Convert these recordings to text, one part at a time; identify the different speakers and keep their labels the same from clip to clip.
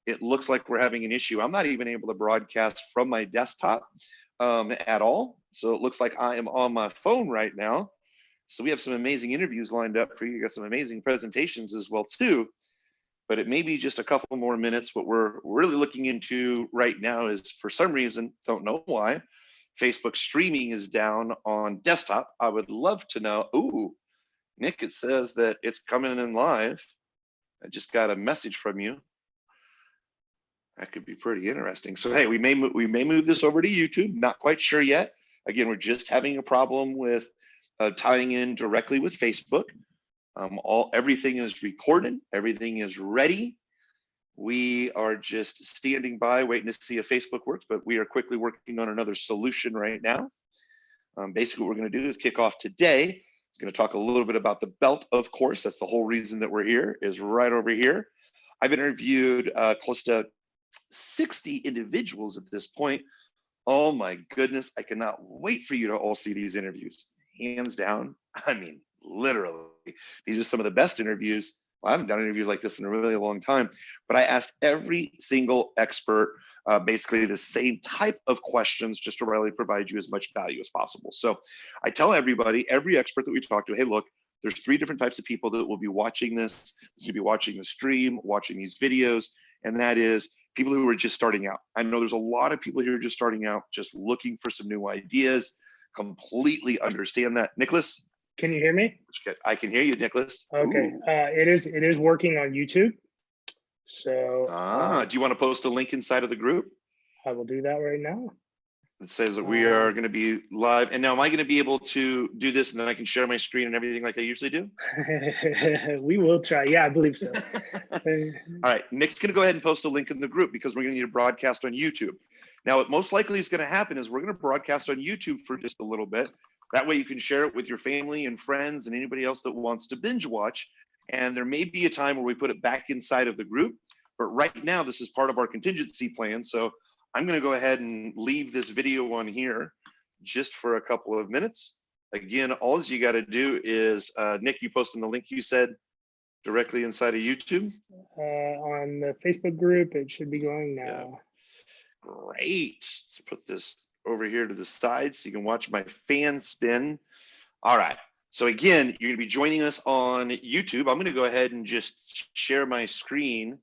Speaker 1: it looks like we're having an issue. I'm not even able to broadcast from my desktop at all. So it looks like I am on my phone right now. So we have some amazing interviews lined up for you. You got some amazing presentations as well too. But it may be just a couple more minutes. What we're really looking into right now is, for some reason, don't know why, Facebook streaming is down on desktop. I would love to know. Ooh, Nick, it says that it's coming in live. I just got a message from you. That could be pretty interesting. So hey, we may move this over to YouTube. Not quite sure yet. Again, we're just having a problem with tying in directly with Facebook. Everything is recorded, everything is ready. We are just standing by, waiting to see if Facebook works, but we are quickly working on another solution right now. Basically, what we're going to do is kick off today. It's going to talk a little bit about the belt, of course. That's the whole reason that we're here, is right over here. I've interviewed close to 60 individuals at this point. Oh my goodness, I cannot wait for you to all see these interviews. Hands down, I mean, literally, these are some of the best interviews. Well, I haven't done interviews like this in a really long time, but I asked every single expert basically the same type of questions, just to really provide you as much value as possible. So I tell everybody, every expert that we talk to, hey, look, there's 3 different types of people that will be watching this. Will be watching the stream, watching these videos, and that is people who are just starting out. I know there's a lot of people here just starting out, just looking for some new ideas. Completely understand that. Nicholas?
Speaker 2: Can you hear me?
Speaker 1: I can hear you, Nicholas.
Speaker 2: Okay, it is working on YouTube. So
Speaker 1: do you want to post a link inside of the group?
Speaker 2: I will do that right now.
Speaker 1: It says that we are going to be live. And now am I going to be able to do this and then I can share my screen and everything like I usually do?
Speaker 2: We will try. Yeah, I believe so.
Speaker 1: All right, Nick's going to go ahead and post a link in the group because we're going to need to broadcast on YouTube. Now, what most likely is going to happen is we're going to broadcast on YouTube for just a little bit. That way you can share it with your family and friends and anybody else that wants to binge watch. And there may be a time where we put it back inside of the group. But right now, this is part of our contingency plan. So I'm going to go ahead and leave this video on here just for a couple of minutes. Again, all you got to do is, Nick, you posting the link you said directly inside of YouTube?
Speaker 2: On the Facebook group, it should be going now.
Speaker 1: Yeah. Great. Let's put this over here to the side so you can watch my fan spin. All right. So again, you're going to be joining us on YouTube. I'm going to go ahead and just share my screen.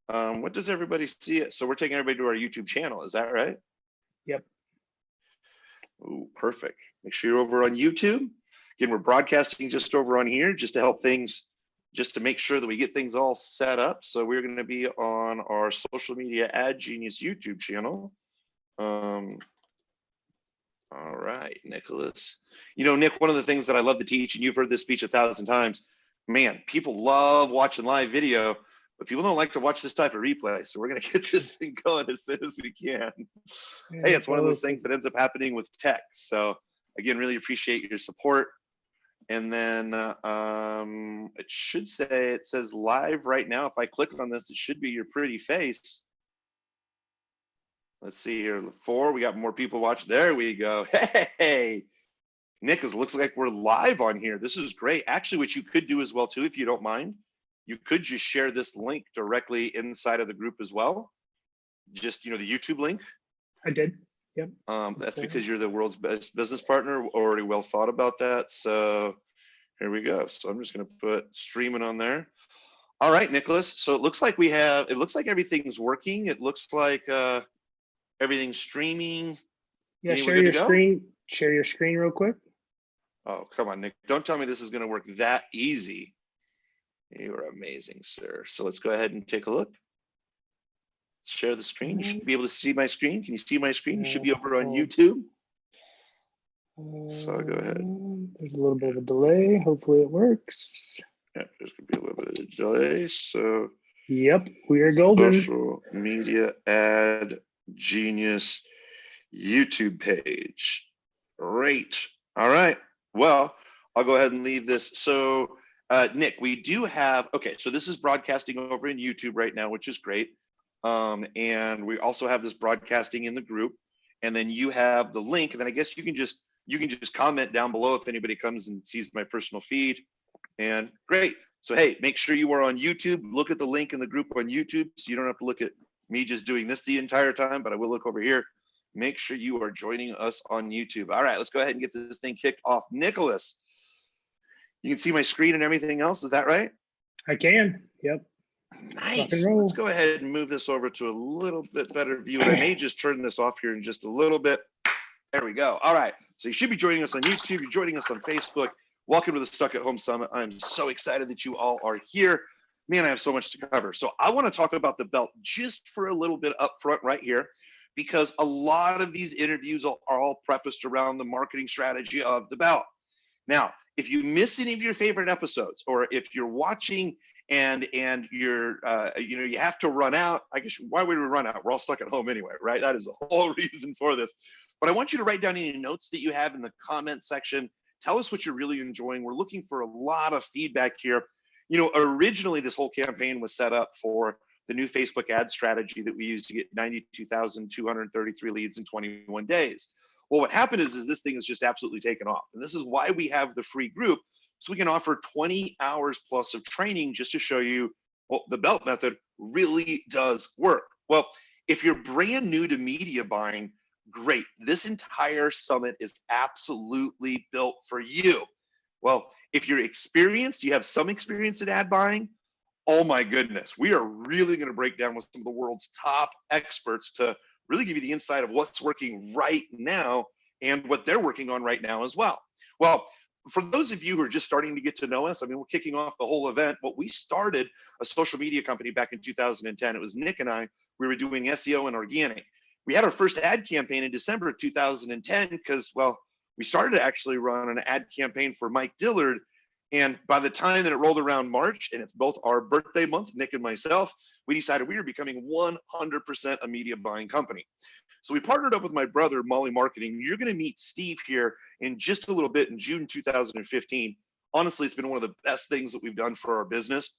Speaker 1: What does everybody see? So we're taking everybody to our YouTube channel. Is that right?
Speaker 2: Yep.
Speaker 1: Oh, perfect. Make sure you're over on YouTube. Again, we're broadcasting just over on here just to help things, just to make sure that we get things all set up. So we're going to be on our social media ad genius YouTube channel. All right, Nicholas. You know, Nick, one of the things that I love to teach, and you've heard this speech 1,000 times, man, people love watching live video, but people don't like to watch this type of replay. So we're going to get this thing going as soon as we can.
Speaker 2: Yeah,
Speaker 1: hey, it's one of those things that ends up happening with tech. So again, really appreciate your support. And then it should say, it says live right now. If I click on this, it should be your pretty face. Let's see here, 4, we got more people watching. There we go. Hey, Nick, it looks like we're live on here. This is great. Actually, what you could do as well too, if you don't mind, you could just share this link directly inside of the group as well. Just, you know, the YouTube link.
Speaker 2: I did. Yep.
Speaker 1: That's because you're the world's best business partner. Already well thought about that. So here we go. So I'm just going to put streaming on there. All right, Nicholas. So it looks like it looks like everything's working. It looks like everything's streaming.
Speaker 2: Yeah, share your screen. Share your screen real quick.
Speaker 1: Oh, come on, Nick. Don't tell me this is going to work that easy. You are amazing, sir. So let's go ahead and take a look. Share the screen. You should be able to see my screen. Can you see my screen? You should be over on YouTube. So go ahead.
Speaker 2: There's a little bit of a delay. Hopefully it works.
Speaker 1: Yeah, there's going to be a little bit of a delay. So
Speaker 2: yep, we are golden.
Speaker 1: Social media ad genius YouTube page. Great. All right. Well, I'll go ahead and leave this. So Nick, we do have, okay, so this is broadcasting over in YouTube right now, which is great. And we also have this broadcasting in the group, and then you have the link, and then I guess you can just comment down below if anybody comes and sees my personal feed. And great. So, hey, make sure you are on YouTube. Look at the link in the group on YouTube so you don't have to look at me just doing this the entire time, but I will look over here. Make sure you are joining us on YouTube. All right, let's go ahead and get this thing kicked off. Nicholas, you can see my screen and everything else. Is that right?
Speaker 2: I can. Yep.
Speaker 1: Nice. Let's go ahead and move this over to a little bit better view. And I may just turn this off here in just a little bit. There we go. All right. So you should be joining us on YouTube. You're joining us on Facebook. Welcome to the Stuck at Home Summit. I'm so excited that you all are here. Man, I have so much to cover. So I want to talk about the belt just for a little bit up front right here, because a lot of these interviews are all prefaced around the marketing strategy of the belt. Now, if you miss any of your favorite episodes, or if you're watching and you're you have to run out, I guess, why would we run out? We're all stuck at home anyway, right? That is the whole reason for this. But I want you to write down any notes that you have in the comment section. Tell us what you're really enjoying. We're looking for a lot of feedback here. Originally this whole campaign was set up for the new Facebook ad strategy that we used to get 92,233 leads in 21 days. Well, what happened is this thing is just absolutely taken off. And this is why we have the free group, so we can offer 20 hours plus of training just to show you, well, the belt method really does work. Well, if you're brand new to media buying, great. This entire summit is absolutely built for you. Well, if you're experienced, you have some experience in ad buying, oh my goodness, we are really going to break down with some of the world's top experts to really give you the insight of what's working right now and what they're working on right now as well. Well, for those of you who are just starting to get to know us, I mean, we're kicking off the whole event, but we started a social media company back in 2010. It was Nick and I. We were doing SEO and organic. We had our first ad campaign in December of 2010 because, well, we started to actually run an ad campaign for Mike Dillard. And by the time that it rolled around March, and it's both our birthday month, Nick and myself, we decided we were becoming 100% a media buying company. So we partnered up with my brother, Molly Marketing. You're going to meet Steve here in just a little bit in June 2015. Honestly, it's been one of the best things that we've done for our business.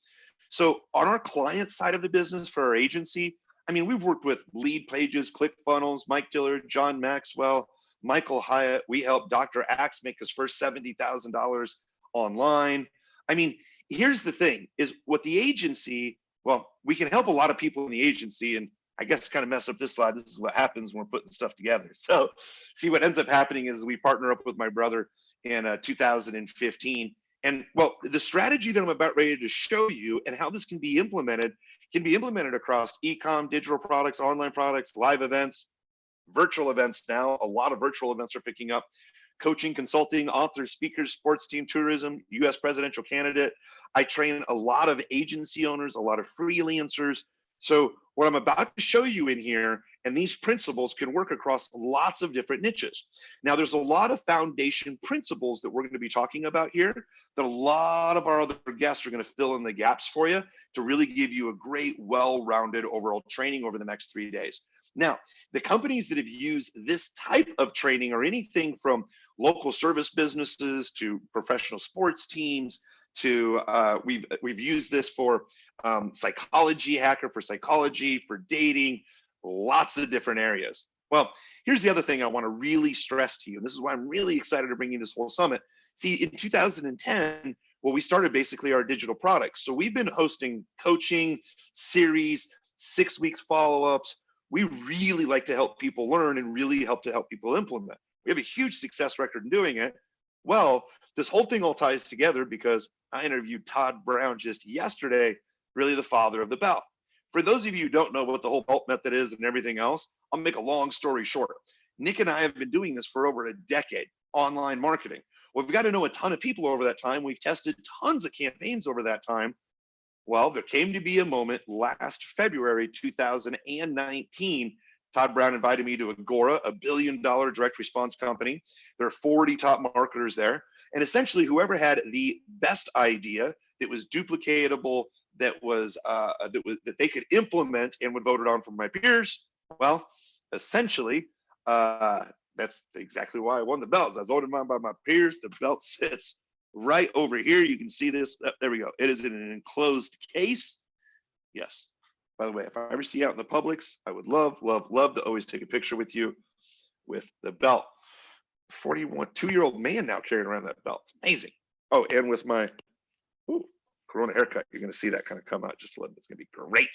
Speaker 1: So on our client side of the business for our agency, I mean, we've worked with Lead Pages, ClickFunnels, Mike Dillard, John Maxwell, Michael Hyatt. We helped Dr. Axe make his first $70,000 online. I mean, here's the thing is what the agency, well, we can help a lot of people in the agency, and I guess kind of mess up this slide. This is what happens when we're putting stuff together. So see, what ends up happening is we partner up with my brother in 2015. And well, the strategy that I'm about ready to show you and how this can be implemented across e-com, digital products, online products, live events, virtual events now. A lot of virtual events are picking up. Coaching, consulting, authors, speakers, sports team, tourism, US presidential candidate. I train a lot of agency owners, a lot of freelancers. So what I'm about to show you in here, and these principles can work across lots of different niches. Now, there's a lot of foundation principles that we're going to be talking about here that a lot of our other guests are going to fill in the gaps for you to really give you a great, well-rounded overall training over the next 3 days. Now, the companies that have used this type of training are anything from local service businesses to professional sports teams to we've used this for psychology hacker, for psychology, for dating, lots of different areas. Well, here's the other thing I want to really stress to you, and this is why I'm really excited to bring you this whole summit. See, in 2010, well, we started basically our digital products. So we've been hosting coaching series, 6 weeks follow-ups. We really like to help people learn and really help people implement. We have a huge success record in doing it. Well, this whole thing all ties together because I interviewed Todd Brown just yesterday, really the father of the belt. For those of you who don't know what the whole belt method is and everything else, I'll make a long story short. Nick and I have been doing this for over a decade, online marketing. Well, we've got to know a ton of people over that time. We've tested tons of campaigns over that time. Well, there came to be a moment last February 2019. Todd Brown invited me to Agora, $1 billion direct response company. There are 40 top marketers there. And essentially, whoever had the best idea that was duplicatable, that they could implement and would vote it on from my peers, well, essentially, that's exactly why I won the belts. I voted on by my peers. The belt sits right over here. You can see this. There we go. It is in an enclosed case. Yes. By the way, if I ever see you out in the Publix, I would love to always take a picture with you with the belt. 42-year-old man now carrying around that belt. It's amazing. Oh, and with my Corona haircut. You're going to see that kind of come out just a little bit. It's going to be great.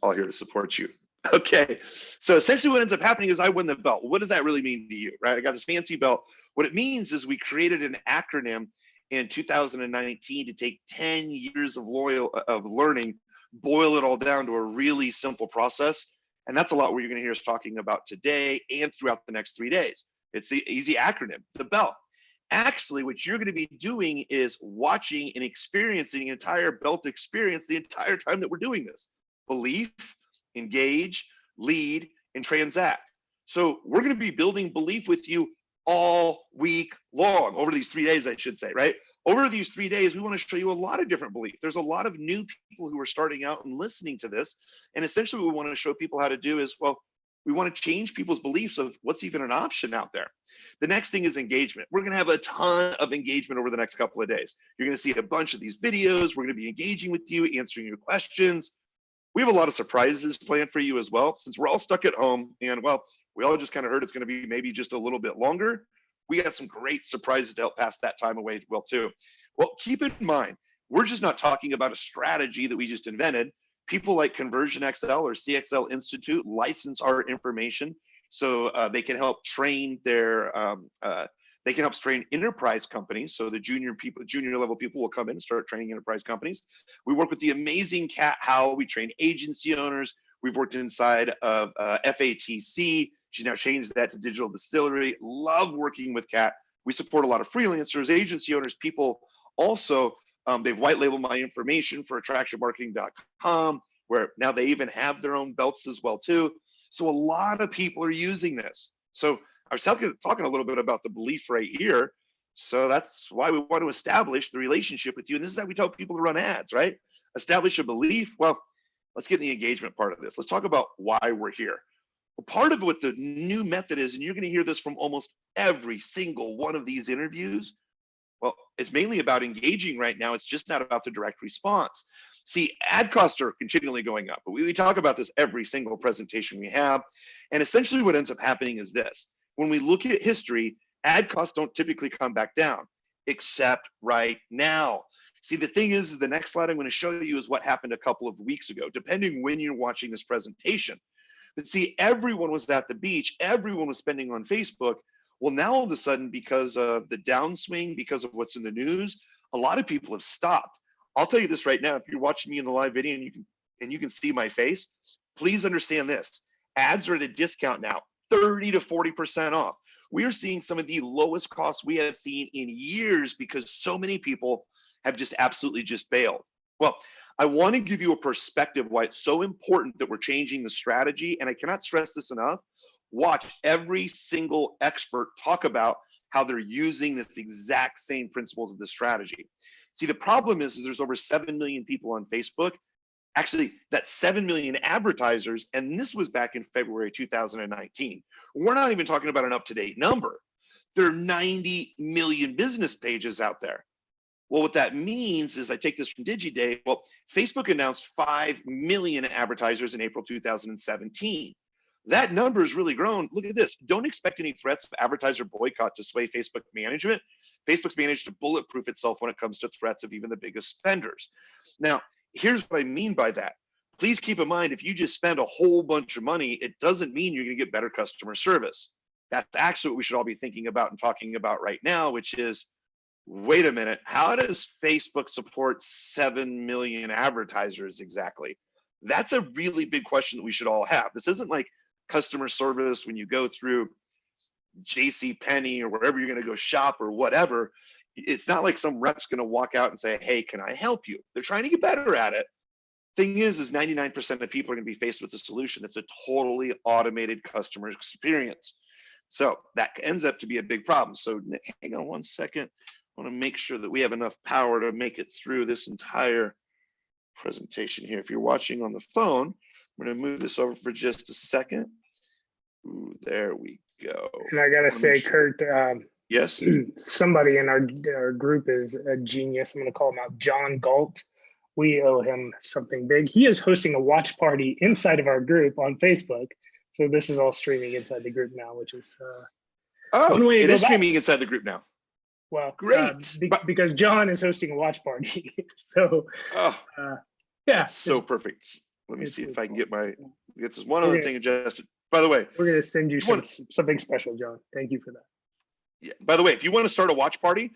Speaker 1: All here to support you. Okay, so essentially what ends up happening is I win the belt. What does that really mean to you, right? I got this fancy belt. What it means is we created an acronym in 2019 to take 10 years of learning, boil it all down to a really simple process. And that's a lot what you're going to hear us talking about today and throughout the next 3 days. It's the easy acronym, the belt. Actually, what you're going to be doing is watching and experiencing an entire belt experience the entire time that we're doing this. Belief, engage, lead, and transact. So we're going to be building belief with you all week long, over these 3 days, I should say, right? Over these 3 days, we want to show you a lot of different belief. There's a lot of new people who are starting out and listening to this. And essentially what we want to show people how to do is, well, we want to change people's beliefs of what's even an option out there. The next thing is engagement. We're going to have a ton of engagement over the next couple of days. You're going to see a bunch of these videos. We're going to be engaging with you, answering your questions. We have a lot of surprises planned for you as well, since we're all stuck at home and, well, we all just kind of heard it's going to be maybe just a little bit longer. We got some great surprises to help pass that time away well too. Well, keep in mind, we're just not talking about a strategy that we just invented. People like Conversion XL or CXL Institute license our information so they can help train their train enterprise companies. So the junior level people will come in and start training enterprise companies. We work with the amazing Kat Howell. We train agency owners. We've worked inside of FATC. She now changed that to Digital Distillery. Love working with Kat. We support a lot of freelancers, agency owners, people. Also, they've white labeled my information for attractionmarketing.com, where now they even have their own belts as well too. So a lot of people are using this. So I was talking a little bit about the belief right here. So that's why we want to establish the relationship with you. And this is how we tell people to run ads, right? Establish a belief. Well, let's get in the engagement part of this. Let's talk about why we're here. Well, part of what the new method is, and you're going to hear this from almost every single one of these interviews, well, it's mainly about engaging right now. It's just not about the direct response. See, ad costs are continually going up. But we talk about this every single presentation we have. And essentially what ends up happening is this. When we look at history, ad costs don't typically come back down, except right now. See, the thing is the next slide I'm going to show you is what happened a couple of weeks ago, depending when you're watching this presentation. But see, everyone was at the beach. Everyone was spending on Facebook. Well, now all of a sudden, because of the downswing, because of what's in the news, a lot of people have stopped. I'll tell you this right now, if you're watching me in the live video and you can see my face, please understand this. Ads are at a discount now, 30 to 40% off. We are seeing some of the lowest costs we have seen in years because so many people have just absolutely just bailed. Well, I want to give you a perspective why it's so important that we're changing the strategy. And I cannot stress this enough. Watch every single expert talk about how they're using this exact same principles of the strategy. See, the problem is there's over 7 million people on Facebook. Actually, that's 7 million advertisers. And this was back in February 2019. We're not even talking about an up-to-date number. There are 90 million business pages out there. Well, what that means is I take this from DigiDay. Well, Facebook announced 5 million advertisers in April 2017. That number has really grown. Look at this. Don't expect any threats of advertiser boycott to sway Facebook management. Facebook's managed to bulletproof itself when it comes to threats of even the biggest spenders. Now, here's what I mean by that. Please keep in mind, if you just spend a whole bunch of money, it doesn't mean you're going to get better customer service. That's actually what we should all be thinking about and talking about right now, which is, wait a minute, how does Facebook support 7 million advertisers exactly? That's a really big question that we should all have. This isn't like customer service when you go through JCPenney or wherever you're going to go shop or whatever. It's not like some rep's going to walk out and say, hey, can I help you? They're trying to get better at it. Thing is 99% of people are going to be faced with a solution. It's a totally automated customer experience. So that ends up to be a big problem. So hang on one second. I want to make sure that we have enough power to make it through this entire presentation here. If you're watching on the phone, I'm going to move this over for just a second. Ooh, there we go.
Speaker 2: And I gotta say, Kurt,
Speaker 1: yes,
Speaker 2: somebody in our group is a genius. I'm gonna call him out, John Galt. We owe him something big. He is hosting a watch party inside of our group on Facebook. So this is all streaming inside the group now, which is
Speaker 1: it is streaming inside the group now.
Speaker 2: Well,
Speaker 1: Great.
Speaker 2: because John is hosting a watch party. So,
Speaker 1: Oh,
Speaker 2: yeah,
Speaker 1: that's so perfect. Let me
Speaker 2: it's
Speaker 1: see if
Speaker 2: really
Speaker 1: I can
Speaker 2: cool.
Speaker 1: get this one other thing adjusted. By the way,
Speaker 2: We're gonna send you
Speaker 1: you want
Speaker 2: something special, John. Thank you for that.
Speaker 1: yeah, by the way, if you want to start a watch party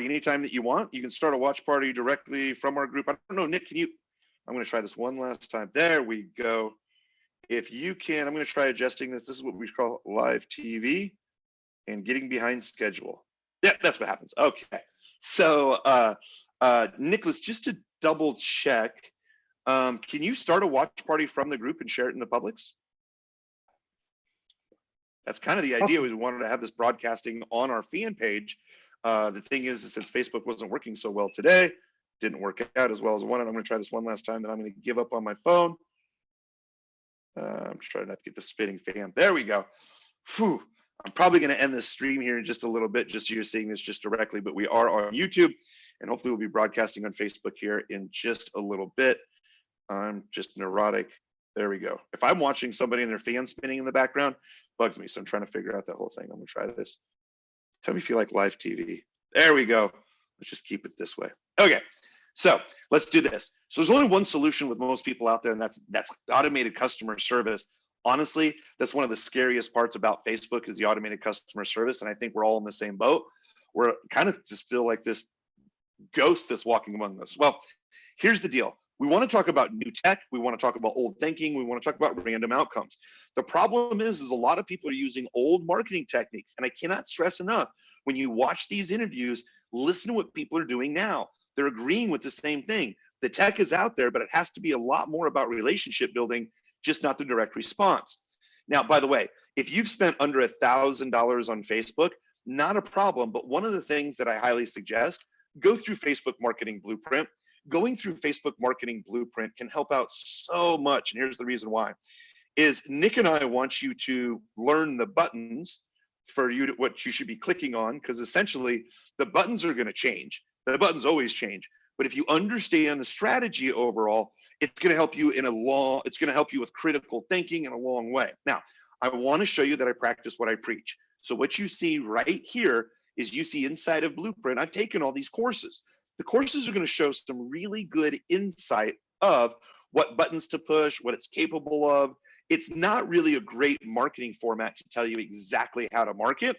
Speaker 1: anytime that you want. You can start a watch party directly from our group. I don't know, Nick, can you? I'm going to try this one last time. There we go. If you can, I'm going to try adjusting this. This is what we call live TV and getting behind schedule. Yeah, that's what happens. Okay. So, Nicholas, just to double check, can you start a watch party from the group and share it in the publics? That's kind of the idea.
Speaker 2: Awesome.
Speaker 1: We wanted to have this broadcasting on our fan page. The thing is, since Facebook wasn't working so well today, didn't work out as well as I wanted. I'm going to try this one last time, then I'm going to give up on my phone. I'm trying not to get the spinning fan. There we go. Whew. I'm probably going to end this stream here in just a little bit, just so you're seeing this just directly, but we are on YouTube, and hopefully we'll be broadcasting on Facebook here in just a little bit. I'm just neurotic. There we go. If I'm watching somebody and their fan spinning in the background, bugs me. So I'm trying to figure out that whole thing. I'm gonna try this. Tell me if you like live TV. There we go. Let's just keep it this way. Okay, so let's do this. So there's only one solution with most people out there, and that's automated customer service. Honestly, that's one of the scariest parts about Facebook is the automated customer service. And I think we're all in the same boat. We're kind of just feel like this ghost that's walking among us. Well, here's the deal. We want to talk about new tech. We want to talk about old thinking. We want to talk about random outcomes. The problem is a lot of people are using old marketing techniques. And I cannot stress enough, when you watch these interviews, listen to what people are doing now. They're agreeing with the same thing. The tech is out there, but it has to be a lot more about relationship building, just not the direct response. Now, by the way, if you've spent under $1,000 on Facebook, not a problem. But one of the things that I highly suggest, go through Facebook Marketing Blueprint. Going through Facebook Marketing Blueprint can help out so much. And here's the reason why, is Nick and I want you to learn the buttons for you to, what you should be clicking on, because essentially the buttons are going to change. The buttons always change. But if you understand the strategy overall, it's going to help you it's going to help you with critical thinking in a long way. Now, I want to show you that I practice what I preach. So what you see right here is you see inside of Blueprint, I've taken all these courses. The courses are going to show some really good insight of what buttons to push, what it's capable of. It's not really a great marketing format to tell you exactly how to market,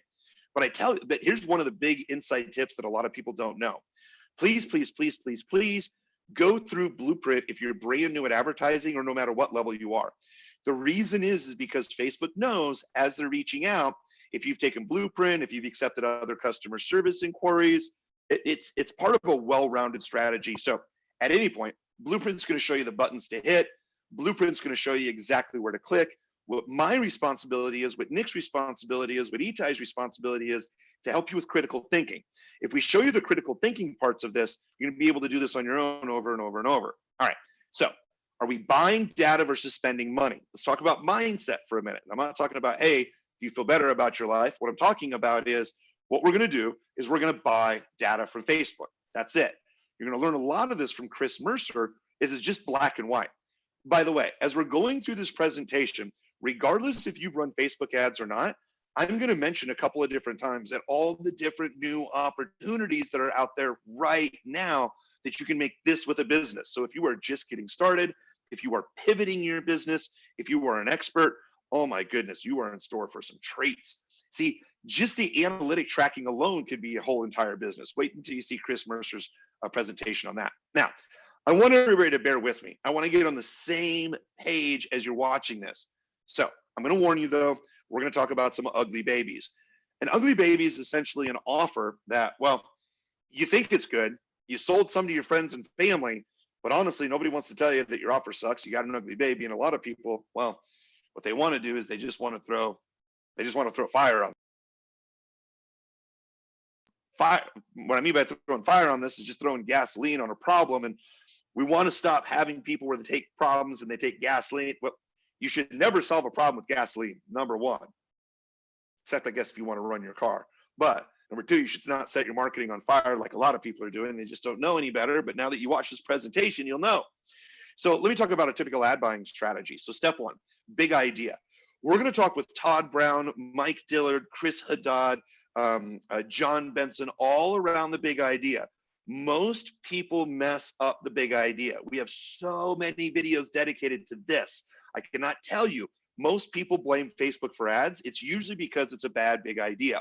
Speaker 1: but I tell you that here's one of the big insight tips that a lot of people don't know. Please, please, please, please, please go through Blueprint if you're brand new at advertising or no matter what level you are. The reason is because Facebook knows as they're reaching out, if you've taken Blueprint, if you've accepted other customer service inquiries, it's part of a well-rounded strategy. So at any point, Blueprint's going to show you the buttons to hit. Blueprint's going to show you exactly where to click. What my responsibility is, what Nick's responsibility is, what Itai's responsibility is to help you with critical thinking. If we show you the critical thinking parts of this, you're going to be able to do this on your own over and over and over. All right. So are we buying data versus spending money? Let's talk about mindset for a minute. I'm not talking about, hey, do you feel better about your life? What I'm talking about is what we're going to do is we're going to buy data from Facebook. That's it. You're going to learn a lot of this from Chris Mercer. It is just black and white. By the way, as we're going through this presentation, regardless if you've run Facebook ads or not, I'm going to mention a couple of different times that all the different new opportunities that are out there right now that you can make this with a business. So if you are just getting started, if you are pivoting your business, if you are an expert, oh my goodness, you are in store for some treats. See, just the analytic tracking alone could be a whole entire business. Wait until you see Chris Mercer's presentation on that. Now, I want everybody to bear with me. I want to get on the same page as you're watching this. So I'm going to warn you though, we're going to talk about some ugly babies. An ugly baby is essentially an offer that, well, you think it's good. You sold some to your friends and family, but honestly, nobody wants to tell you that your offer sucks. You got an ugly baby. And a lot of people, well, what they want to do is they just want to throw fire on. Fire. What I mean by throwing fire on this is just throwing gasoline on a problem. And we want to stop having people where they take problems and they take gasoline. Well, you should never solve a problem with gasoline, number one, except I guess if you want to run your car. But number two, you should not set your marketing on fire like a lot of people are doing. They just don't know any better. But now that you watch this presentation, you'll know. So let me talk about a typical ad buying strategy. So step one, big idea. We're going to talk with Todd Brown, Mike Dillard, Chris Haddad, John Benson, all around the big idea. Most people mess up the big idea. We have so many videos dedicated to this. I cannot tell you, most people blame Facebook for ads. It's usually because it's a bad big idea.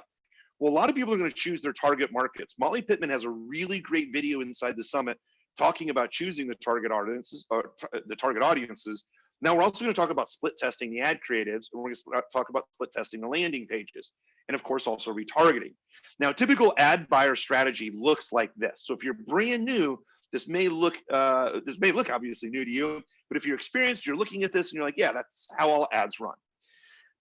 Speaker 1: Well, a lot of people are going to choose their target markets. Molly Pittman has a really great video inside the summit talking about choosing the target audiences, or the target audiences. Now we're also going to talk about split testing the ad creatives, and we're going to talk about split testing the landing pages, and of course also retargeting. Now, typical ad buyer strategy looks like this. So if you're brand new, this may look obviously new to you, but if you're experienced, you're looking at this and you're like, yeah, that's how all ads run.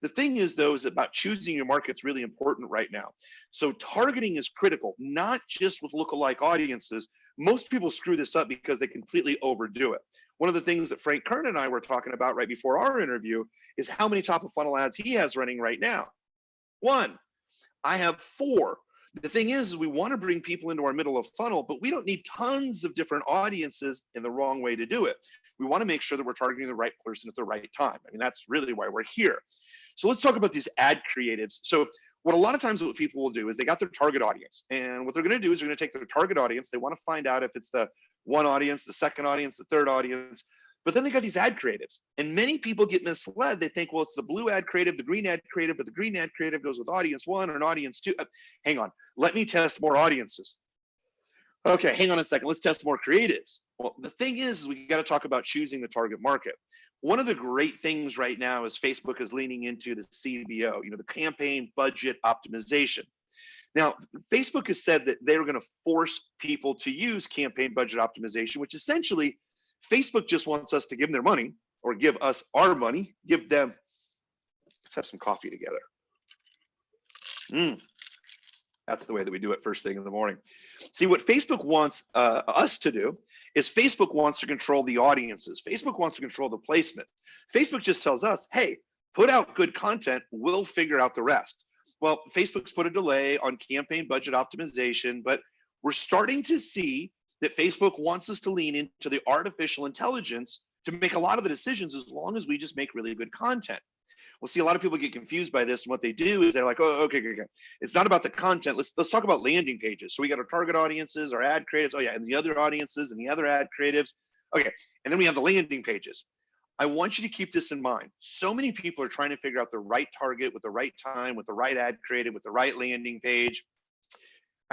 Speaker 1: The thing is, though, is about choosing your market's really important right now. So targeting is critical, not just with lookalike audiences. Most people screw this up because they completely overdo it. One of the things that Frank Kern and I were talking about right before our interview is how many top of funnel ads he has running right now. 1. I have 4. The thing is we want to bring people into our middle of funnel, but we don't need tons of different audiences in the wrong way to do it. We want to make sure that we're targeting the right person at the right time. I mean, that's really why we're here. So let's talk about these ad creatives. So what a lot of times what people will do is they got their target audience, and what they're going to do is they're going to take their target audience. They want to find out if it's the one audience, the second audience, the third audience, but then they got these ad creatives, and many people get misled. They think, well, it's the blue ad creative, the green ad creative, but the green ad creative goes with audience 1 or an audience 2. Hang on, let me test more audiences. Okay, hang on a second, let's test more creatives. Well, the thing is we got to talk about choosing the target market. One of the great things right now is Facebook is leaning into the CBO, the campaign budget optimization. Now, Facebook has said that they're going to force people to use campaign budget optimization, which essentially Facebook just wants us to give them their money, or give us our money, give them. Let's have some coffee together. That's the way that we do it first thing in the morning. See, what Facebook wants us to do is Facebook wants to control the audiences. Facebook wants to control the placement. Facebook just tells us, hey, put out good content, we'll figure out the rest. Well, Facebook's put a delay on campaign budget optimization, but we're starting to see that Facebook wants us to lean into the artificial intelligence to make a lot of the decisions as long as we just make really good content. Well, see, a lot of people get confused by this, and what they do is they're like, oh, okay. It's not about the content. Let's talk about landing pages. So we got our target audiences, our ad creatives, oh yeah, and the other audiences and the other ad creatives. Okay, and then we have the landing pages. I want you to keep this in mind. So many people are trying to figure out the right target with the right time, with the right ad creative, with the right landing page.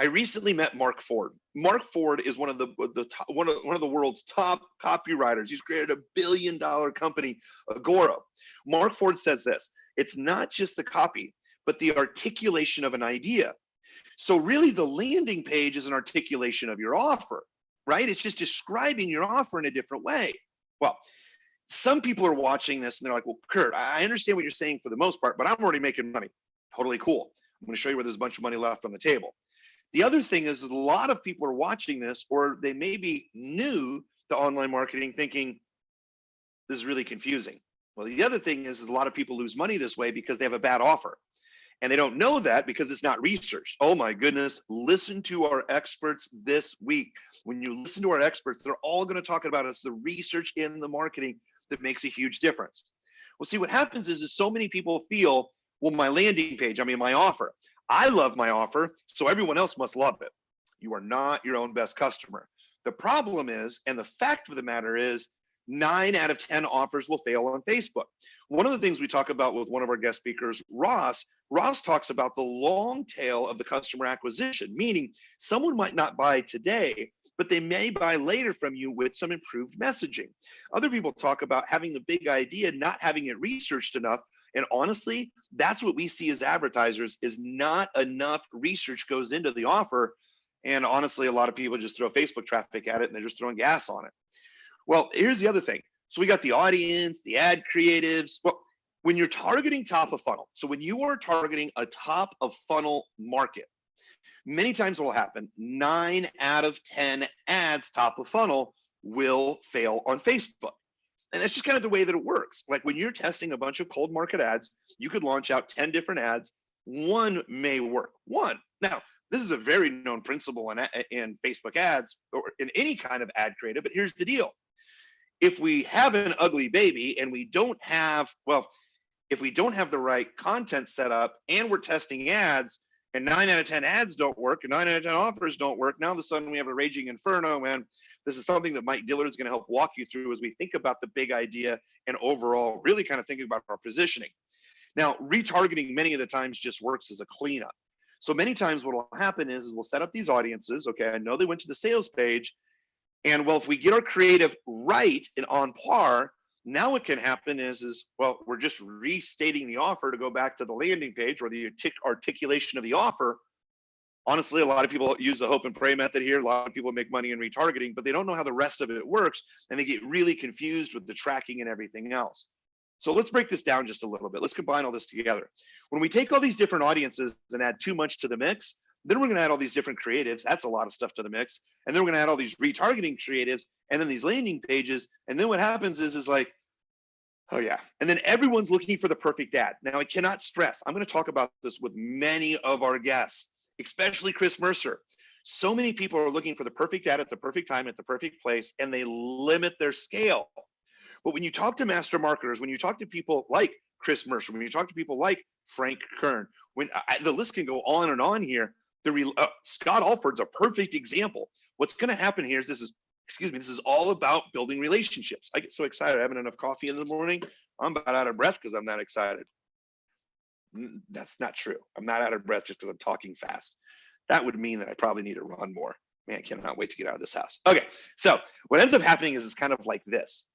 Speaker 1: I recently met Mark Ford. Mark Ford is one of the world's top copywriters. He's created a $1 billion company, Agora. Mark Ford says this: it's not just the copy, but the articulation of an idea. So really, the landing page is an articulation of your offer, right? It's just describing your offer in a different way. Well, some people are watching this and they're like, well, Kurt, I understand what you're saying for the most part, but I'm already making money. Totally cool. I'm going to show you where there's a bunch of money left on the table. The other thing is a lot of people are watching this, or they may be new to online marketing, thinking this is really confusing. Well, the other thing is a lot of people lose money this way because they have a bad offer. And they don't know that because it's not researched. Oh my goodness, listen to our experts this week. When you listen to our experts, they're all going to talk about it's the research in the marketing that makes a huge difference. Well, see, what happens is so many people feel, well, my landing page, my offer. I love my offer, so everyone else must love it. You are not your own best customer. The problem is, and the fact of the matter is, 9 out of 10 offers will fail on Facebook. One of the things we talk about with one of our guest speakers, Ross talks about the long tail of the customer acquisition, meaning someone might not buy today, but they may buy later from you with some improved messaging. Other people talk about having the big idea, not having it researched enough. And honestly, that's what we see as advertisers, is not enough research goes into the offer. And honestly, a lot of people just throw Facebook traffic at it and they're just throwing gas on it. Well, here's the other thing. So we got the audience, the ad creatives. Well, when you're targeting top of funnel, so when you are targeting a top of funnel market, many times what will happen, 9 out of 10 ads top of funnel will fail on Facebook. And that's just kind of the way that it works. Like when you're testing a bunch of cold market ads, you could launch out 10 different ads. 1 may work. 1. Now, this is a very known principle in Facebook ads or in any kind of ad creative, but here's the deal. If we have an ugly baby and we don't have, if we don't have the right content set up and we're testing ads, and 9 out of 10 ads don't work, and 9 out of 10 offers don't work. Now all of a sudden we have a raging inferno, and this is something that Mike Dillard is going to help walk you through as we think about the big idea and overall really kind of thinking about our positioning. Now, retargeting many of the times just works as a cleanup. So many times what will happen is we'll set up these audiences. Okay, I know they went to the sales page, and well, if we get our creative right and on par, now what can happen is well, we're just restating the offer to go back to the landing page or the articulation of the offer. Honestly, a lot of people use the hope and pray method here. A lot of people make money in retargeting, but they don't know how the rest of it works, and they get really confused with the tracking and everything else. So let's break this down just a little bit. Let's combine all this together. When we take all these different audiences and add too much to the mix, then we're going to add all these different creatives. That's a lot of stuff to the mix. And then we're going to add all these retargeting creatives and then these landing pages. And then what happens is like, oh yeah. And then everyone's looking for the perfect ad. Now I cannot stress, I'm going to talk about this with many of our guests, especially Chris Mercer. So many people are looking for the perfect ad at the perfect time, at the perfect place, and they limit their scale. But when you talk to master marketers, when you talk to people like Chris Mercer, when you talk to people like Frank Kern, when the list can go on and on here, Scott Alford's a perfect example. What's going to happen here is this is all about building relationships. I get so excited. I haven't enough coffee in the morning. I'm about out of breath because I'm that excited. That's not true. I'm not out of breath just because I'm talking fast. That would mean that I probably need to run more. Man, I cannot wait to get out of this house. Okay, so what ends up happening is it's kind of like this.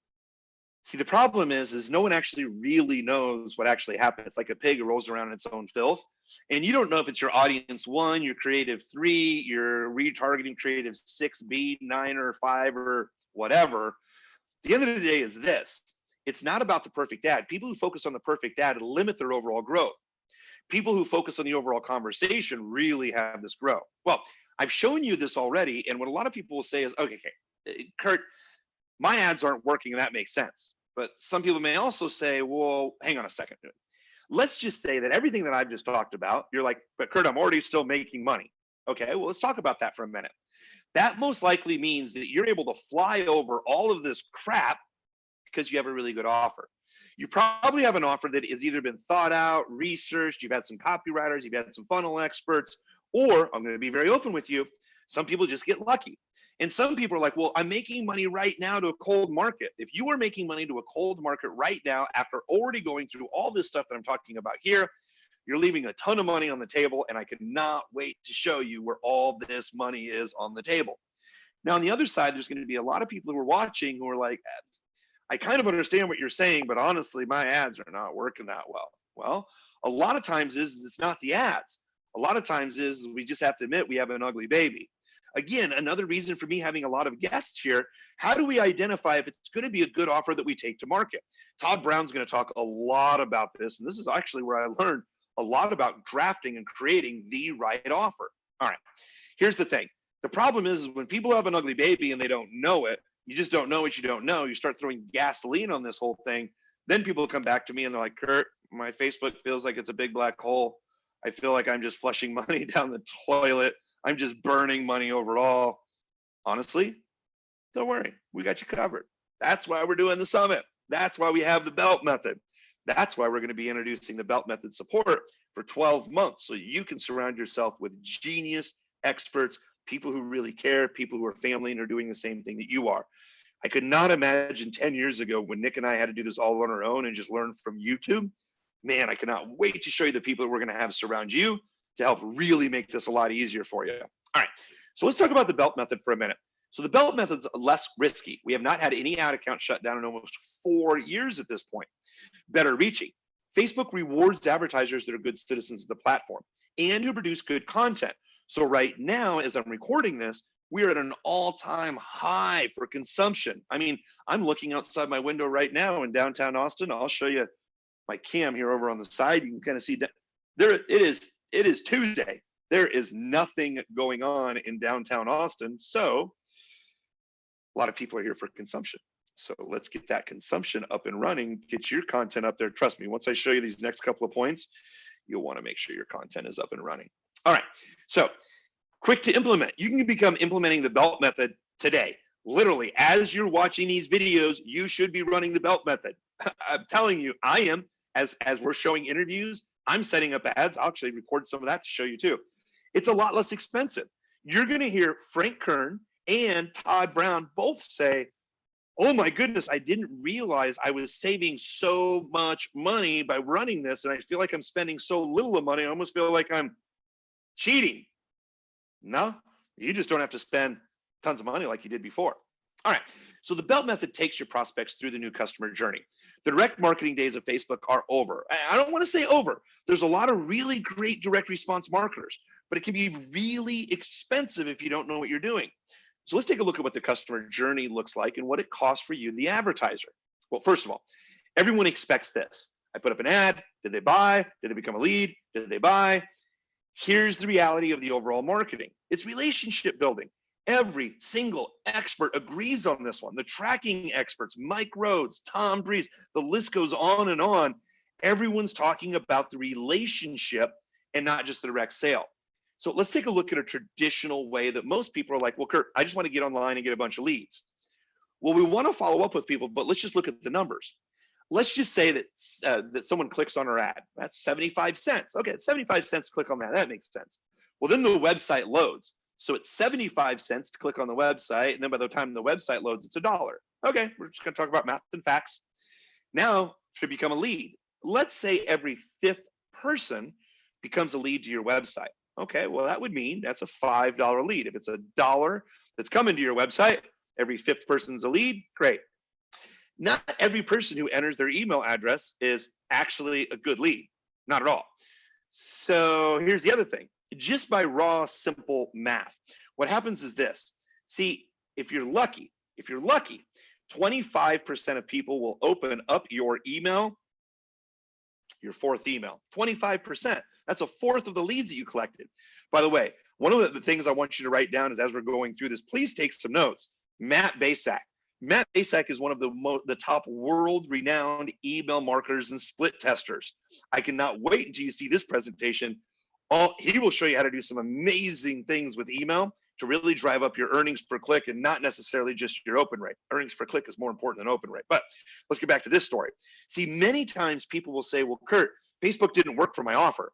Speaker 1: See, the problem is no one actually really knows what actually happened. It's like a pig who rolls around in its own filth. And you don't know if it's your audience 1, your creative 3, your retargeting creative 6B, 9, or 5, or whatever. The end of the day is this. It's not about the perfect ad. People who focus on the perfect ad limit their overall growth. People who focus on the overall conversation really have this grow. Well, I've shown you this already. And what a lot of people will say is, okay, Kurt, my ads aren't working, and that makes sense. But some people may also say, well, hang on a second. Let's just say that everything that I've just talked about, you're like, but Kurt, I'm already still making money. Okay, well, let's talk about that for a minute. That most likely means that you're able to fly over all of this crap because you have a really good offer. You probably have an offer that has either been thought out, researched, you've had some copywriters, you've had some funnel experts, or I'm going to be very open with you, some people just get lucky. And some people are like, well, I'm making money right now to a cold market. If you are making money to a cold market right now, after already going through all this stuff that I'm talking about here, you're leaving a ton of money on the table, and I cannot wait to show you where all this money is on the table. Now, on the other side, there's going to be a lot of people who are watching who are like, I kind of understand what you're saying, but honestly, my ads are not working that well. Well, a lot of times it's not the ads. A lot of times we just have to admit we have an ugly baby. Again, another reason for me having a lot of guests here, how do we identify if it's going to be a good offer that we take to market? Todd Brown's going to talk a lot about this, and this is actually where I learned a lot about drafting and creating the right offer. All right, here's the thing. The problem is when people have an ugly baby and they don't know it, you just don't know what you don't know. You start throwing gasoline on this whole thing. Then people come back to me and they're like, Kurt, my Facebook feels like it's a big black hole. I feel like I'm just flushing money down the toilet. I'm just burning money overall. Honestly, don't worry. We got you covered. That's why we're doing the summit. That's why we have the belt method. That's why we're going to be introducing the belt method support for 12 months so you can surround yourself with genius experts, people who really care, people who are family and are doing the same thing that you are. I could not imagine 10 years ago when Nick and I had to do this all on our own and just learn from YouTube. Man, I cannot wait to show you the people that we're going to have surround you to help really make this a lot easier for you. All right, so let's talk about the belt method for a minute. So the belt method's less risky. We have not had any ad account shut down in almost 4 years at this point. Better reaching. Facebook rewards advertisers that are good citizens of the platform and who produce good content. So right now, as I'm recording this, we're at an all-time high for consumption. I mean, I'm looking outside my window right now in downtown Austin. I'll show you my cam here over on the side. You can kind of see that there it is. It is Tuesday. There is nothing going on in downtown Austin. So a lot of people are here for consumption. So let's get that consumption up and running, get your content up there. Trust me, once I show you these next couple of points, you'll want to make sure your content is up and running. All right, so quick to implement. You can become implementing the belt method today. Literally, as you're watching these videos, you should be running the belt method. I'm telling you, I am, as we're showing interviews, I'm setting up ads. I'll actually record some of that to show you too. It's a lot less expensive. You're going to hear Frank Kern and Todd Brown both say, oh my goodness, I didn't realize I was saving so much money by running this. And I feel like I'm spending so little of money. I almost feel like I'm cheating. No, you just don't have to spend tons of money like you did before. All right, so the belt method takes your prospects through the new customer journey. The direct marketing days of Facebook are over. I don't want to say over. There's a lot of really great direct response marketers, but it can be really expensive if you don't know what you're doing. So let's take a look at what the customer journey looks like and what it costs for you, the advertiser. Well, first of all, everyone expects this. I put up an ad. Did they buy? Did they become a lead? Did they buy? Here's the reality of the overall marketing. It's relationship building. Every single expert agrees on this one. The tracking experts, Mike Rhodes, Tom Breeze, the list goes on and on. Everyone's talking about the relationship and not just the direct sale. So let's take a look at a traditional way that most people are like, well, Kurt, I just want to get online and get a bunch of leads. Well, we want to follow up with people, but let's just look at the numbers. Let's just say that someone clicks on our ad. That's 75 cents. Okay, it's 75 cents to click on that. That makes sense. Well, then the website loads. So it's 75 cents to click on the website. And then by the time the website loads, it's $1. Okay, we're just going to talk about math and facts. Now, to become a lead, let's say every 5th person becomes a lead to your website. Okay, well, that would mean that's a $5 lead. If it's $1 that's coming to your website, every 5th person's a lead, great. Not every person who enters their email address is actually a good lead, not at all. So here's the other thing. Just by raw, simple math, what happens is this. See, if you're lucky, 25% of people will open up your email, your 4th email, 25%. That's a 4th of the leads that you collected. By the way, one of the things I want you to write down is as we're going through this, please take some notes. Matt Basak. Matt Basak is one of the top world-renowned email marketers and split testers. I cannot wait until you see this presentation. He will show you how to do some amazing things with email to really drive up your earnings per click and not necessarily just your open rate. Earnings per click is more important than open rate. But let's get back to this story. See, many times people will say, well, Kurt, Facebook didn't work for my offer.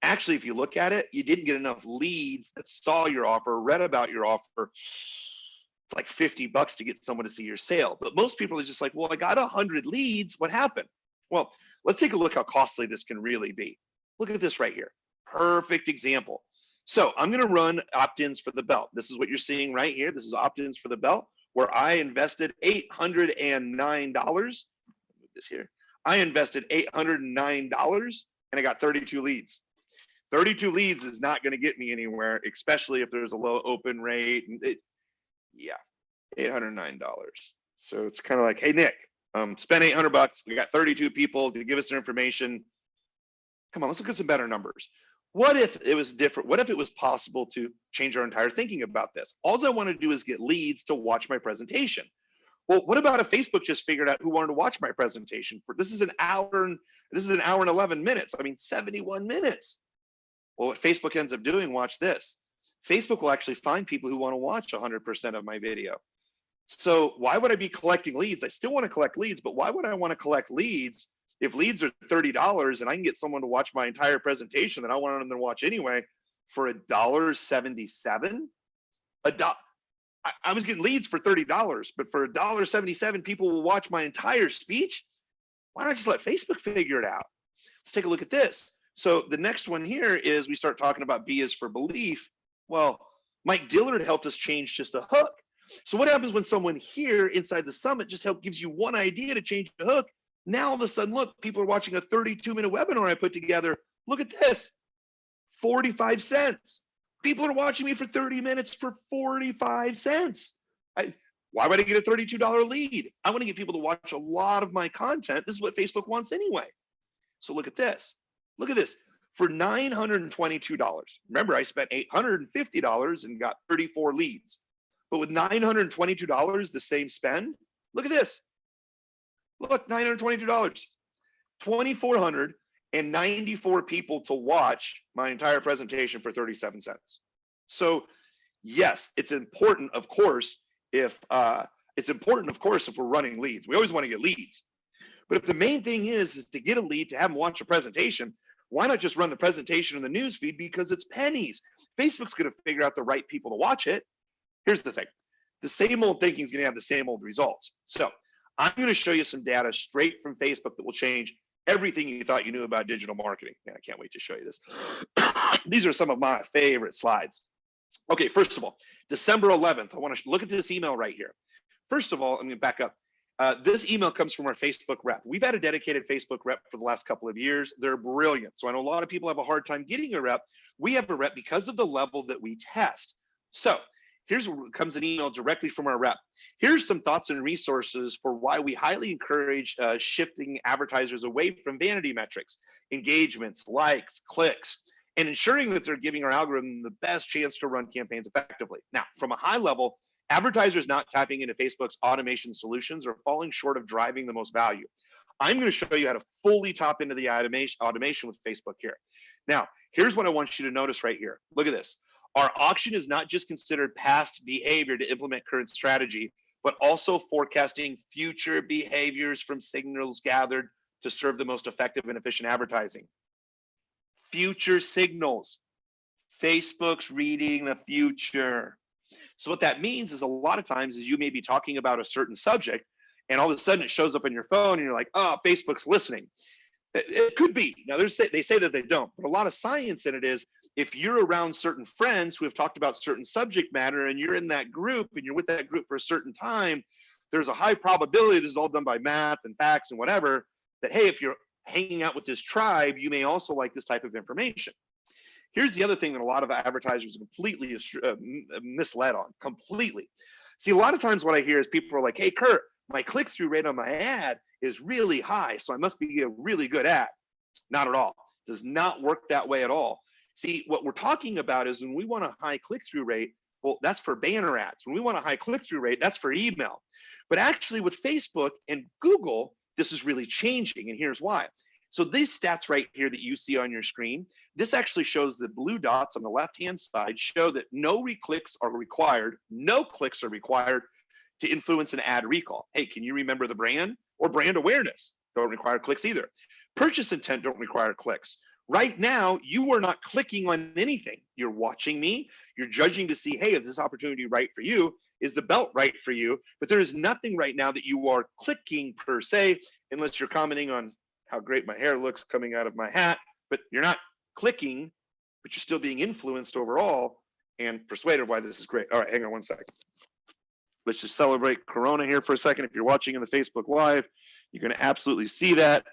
Speaker 1: Actually, if you look at it, you didn't get enough leads that saw your offer, read about your offer. It's like $50 to get someone to see your sale. But most people are just like, well, I got 100 leads. What happened? Well, let's take a look how costly this can really be. Look at this right here. Perfect example. So I'm going to run opt-ins for the belt. This is what you're seeing right here. This is opt-ins for the belt where I invested $809. Move this here. I invested $809 and I got 32 leads. 32 leads is not going to get me anywhere, especially if there's a low open rate. Yeah, $809. So it's kind of like, hey, Nick, spend $800. We got 32 people to give us their information. Come on, let's look at some better numbers. What if it was different? What if it was possible to change our entire thinking about this? All I want to do is get leads to watch my presentation. Well, what about if Facebook just figured out who wanted to watch my presentation? This is an hour and 11 minutes. I mean, 71 minutes. Well, what Facebook ends up doing, watch this. Facebook will actually find people who want to watch 100% of my video. So why would I be collecting leads? I still want to collect leads, but why would I want to collect leads if leads are $30 and I can get someone to watch my entire presentation that I wanted them to watch anyway for $1.77? I was getting leads for $30, but for $1.77, people will watch my entire speech. Why don't I just let Facebook figure it out? Let's take a look at this. So the next one here is we start talking about B is for belief. Well, Mike Dillard helped us change just a hook. So what happens when someone here inside the summit just gives you one idea to change the hook? Now all of a sudden, look, people are watching a 32-minute webinar I put together. Look at this, 45 cents. People are watching me for 30 minutes for 45 cents. Why would I get a $32 lead? I want to get people to watch a lot of my content. This is what Facebook wants anyway. So look at this. Look at this. For $922, remember I spent $850 and got 34 leads. But with $922, the same spend, look at this. Look, $922, 2,494 people to watch my entire presentation for 37 cents. So yes, it's important, of course, if we're running leads. We always want to get leads. But if the main thing is to get a lead to have them watch a presentation, Why not just run the presentation in the news feed? Because it's pennies. Facebook's going to figure out the right people to watch it. Here's the thing. The same old thinking is going to have the same old results. So I'm going to show you some data straight from Facebook that will change everything you thought you knew about digital marketing. Man, I can't wait to show you this. These are some of my favorite slides. Okay, first of all, December 11th, I want to look at this email right here. First of all, I'm going to back up. This email comes from our Facebook rep. We've had a dedicated Facebook rep for the last couple of years. They're brilliant. So I know a lot of people have a hard time getting a rep. We have a rep because of the level that we test. So here's what comes an email directly from our rep. Here's some thoughts and resources for why we highly encourage shifting advertisers away from vanity metrics, engagements, likes, clicks, and ensuring that they're giving our algorithm the best chance to run campaigns effectively. Now, from a high level, advertisers not tapping into Facebook's automation solutions are falling short of driving the most value. I'm going to show you how to fully tap into the automation with Facebook here. Now, here's what I want you to notice right here. Look at this. Our auction is not just considered past behavior to implement current strategy, but also forecasting future behaviors from signals gathered to serve the most effective and efficient advertising. Future signals. Facebook's reading the future. So what that means is a lot of times is you may be talking about a certain subject and all of a sudden it shows up on your phone and you're like, oh, Facebook's listening. It could be. Now they say that they don't, but a lot of science in it is if you're around certain friends who have talked about certain subject matter and you're in that group and you're with that group for a certain time, there's a high probability, this is all done by math and facts and whatever, that, hey, if you're hanging out with this tribe, you may also like this type of information. Here's the other thing that a lot of advertisers are completely misled on, completely. See, a lot of times what I hear is people are like, hey, Kurt, my click-through rate on my ad is really high, so I must be a really good ad. Not at all. Does not work that way at all. See, what we're talking about is when we want a high click-through rate, well, that's for banner ads. When we want a high click-through rate, that's for email. But actually with Facebook and Google, this is really changing, and here's why. So these stats right here that you see on your screen, this actually shows the blue dots on the left-hand side show that no clicks are required, no clicks are required to influence an ad recall. Hey, can you remember the brand? Or brand awareness? Don't require clicks either. Purchase intent don't require clicks. Right now, you are not clicking on anything. You're watching me. You're judging to see, hey, is this opportunity right for you? Is the belt right for you? But there is nothing right now that you are clicking per se, unless you're commenting on how great my hair looks coming out of my hat. But you're not clicking, but you're still being influenced overall and persuaded why this is great. All right, hang on one second. Let's just celebrate Corona here for a second. If you're watching in the Facebook Live, you're going to absolutely see that.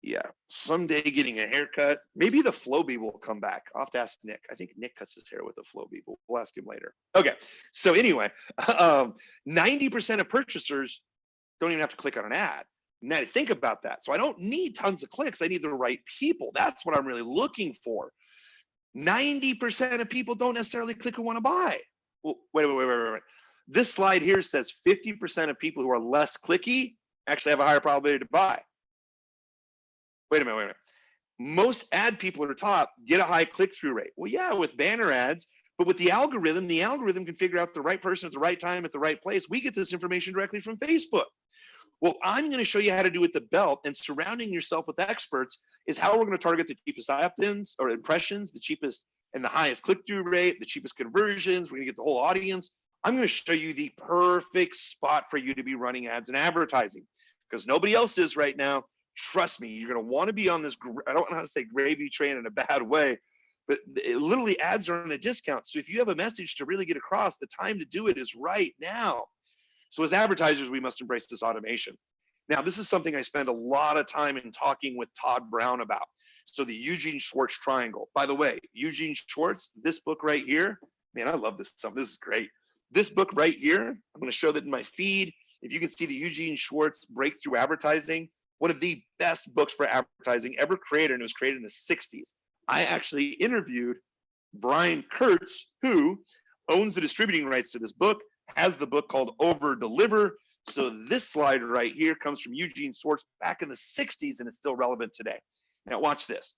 Speaker 1: Yeah, someday getting a haircut. Maybe the Flowbee will come back. I'll have to ask Nick. I think Nick cuts his hair with a Flowbee, but we'll ask him later. Okay, so anyway, 90% of purchasers don't even have to click on an ad. Now think about that. So I don't need tons of clicks. I need the right people. That's what I'm really looking for. 90% of people don't necessarily click and want to buy. Well, wait. This slide here says 50% of people who are less clicky actually have a higher probability to buy. Wait a minute. Most ad people at the top get a high click-through rate. Well, yeah, with banner ads, but with the algorithm can figure out the right person at the right time at the right place. We get this information directly from Facebook. Well, I'm going to show you how to do it the belt, and surrounding yourself with experts is how we're going to target the cheapest opt-ins or impressions, the cheapest and the highest click-through rate, the cheapest conversions. We're going to get the whole audience. I'm going to show you the perfect spot for you to be running ads and advertising because nobody else is right now. Trust me, you're going to want to be on this, I don't know how to say gravy train in a bad way, but literally ads are on a discount. So if you have a message to really get across, the time to do it is right now. So as advertisers, we must embrace this automation. Now, this is something I spend a lot of time in talking with Todd Brown about. So the Eugene Schwartz triangle. By the way, Eugene Schwartz, this book right here, man, I love this stuff. This is great. This book right here, I'm going to show that in my feed. If you can see the Eugene Schwartz Breakthrough Advertising, one of the best books for advertising ever created, and it was created in the 60s. I actually interviewed Brian Kurtz, who owns the distributing rights to this book, has the book called Over Deliver. So this slide right here comes from Eugene Schwartz back in the 60s, and it's still relevant today. Now watch this.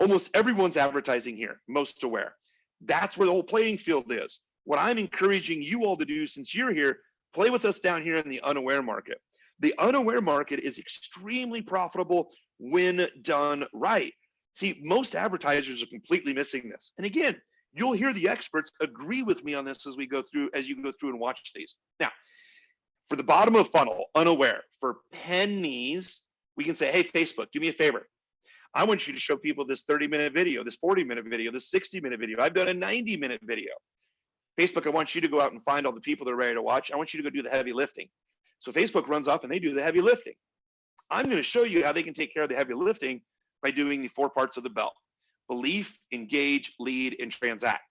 Speaker 1: Almost everyone's advertising here, most aware. That's where the whole playing field is. What I'm encouraging you all to do since you're here, play with us down here in the unaware market. The unaware market is extremely profitable when done right. See, most advertisers are completely missing this. And again, you'll hear the experts agree with me on this as you go through and watch these. Now, for the bottom of funnel, unaware, for pennies, we can say, hey, Facebook, do me a favor. I want you to show people this 30-minute video, this 40-minute video, this 60-minute video. I've done a 90-minute video. Facebook, I want you to go out and find all the people that are ready to watch. I want you to go do the heavy lifting. So Facebook runs off and they do the heavy lifting. I'm going to show you how they can take care of the heavy lifting by doing the 4 parts of the belt: belief, engage, lead, and transact.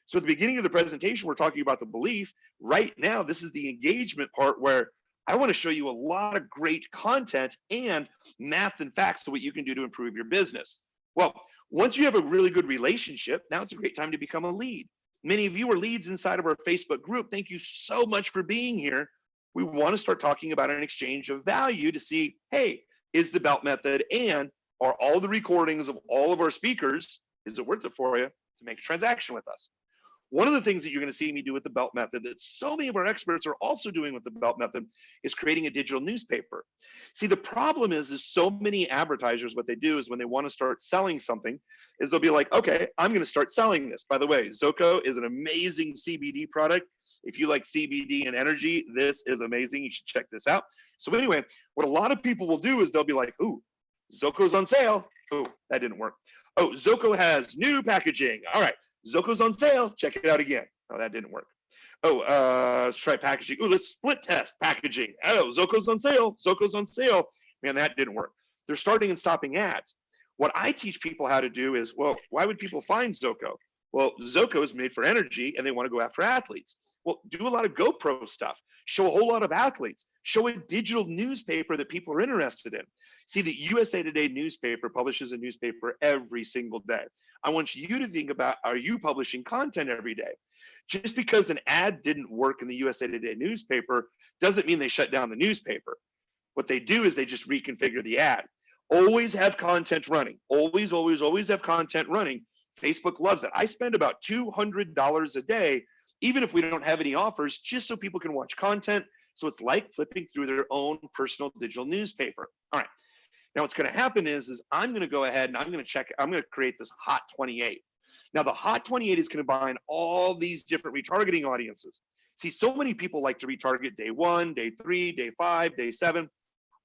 Speaker 1: So at the beginning of the presentation, we're talking about the belief. Right now, this is the engagement part where I want to show you a lot of great content and math and facts to what you can do to improve your business. Well, once you have a really good relationship, now it's a great time to become a lead. Many of you are leads inside of our Facebook group. Thank you so much for being here. We want to start talking about an exchange of value to see, hey, is the belt method and are all the recordings of all of our speakers, is it worth it for you to make a transaction with us? One of the things that you're going to see me do with the belt method that so many of our experts are also doing with the belt method is creating a digital newspaper. See, the problem is so many advertisers, what they do is when they want to start selling something is they'll be like, okay, I'm going to start selling this. By the way, Zoco is an amazing CBD product. If you like CBD and energy, this is amazing. You should check this out. So anyway, what a lot of people will do is they'll be like, ooh, Zoco's on sale. Oh, that didn't work. Oh, Zoco has new packaging. All right, Zoco's on sale. Check it out again. Oh, that didn't work. Oh, let's try packaging. Oh, let's split test packaging. Oh, Zoco's on sale. Zoco's on sale. Man, that didn't work. They're starting and stopping ads. What I teach people how to do is, well, why would people find Zoco? Well, Zoco is made for energy and they want to go after athletes. Well, do a lot of GoPro stuff, show a whole lot of athletes, show a digital newspaper that people are interested in. See, the USA Today newspaper publishes a newspaper every single day. I want you to think about, are you publishing content every day? Just because an ad didn't work in the USA Today newspaper doesn't mean they shut down the newspaper. What they do is they just reconfigure the ad. Always have content running. Always, always, always have content running. Facebook loves it. I spend about $200 a day, even if we don't have any offers, just so people can watch content. So it's like flipping through their own personal digital newspaper. All right. Now what's going to happen is I'm going to go ahead and I'm going to create this Hot 28. Now the Hot 28 is going to combine all these different retargeting audiences. See, so many people like to retarget day 1, day 3, day 5, day 7.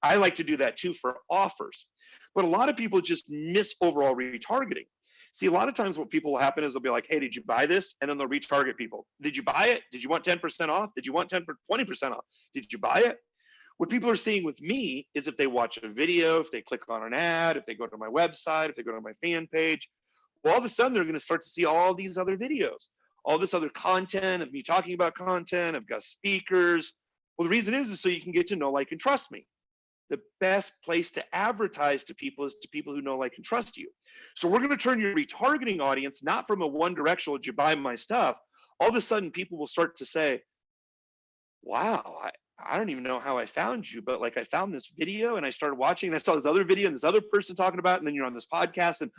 Speaker 1: I like to do that too for offers. But a lot of people just miss overall retargeting. See, a lot of times what people will happen is they'll be like, hey, did you buy this? And then they'll retarget people. Did you buy it? Did you want 10% off? Did you want 20% off? Did you buy it? What people are seeing with me is if they watch a video, if they click on an ad, if they go to my website, if they go to my fan page, well, all of a sudden they're going to start to see all these other videos, all this other content of me talking about content, I've got speakers. Well, the reason is so you can get to know, like, and trust me. The best place to advertise to people is to people who know, like, and trust you. So we're going to turn your retargeting audience, not from a one directional, did you buy my stuff? All of a sudden people will start to say, wow, I don't even know how I found you, but like I found this video and I started watching and I saw this other video and this other person talking about it, and then you're on this podcast and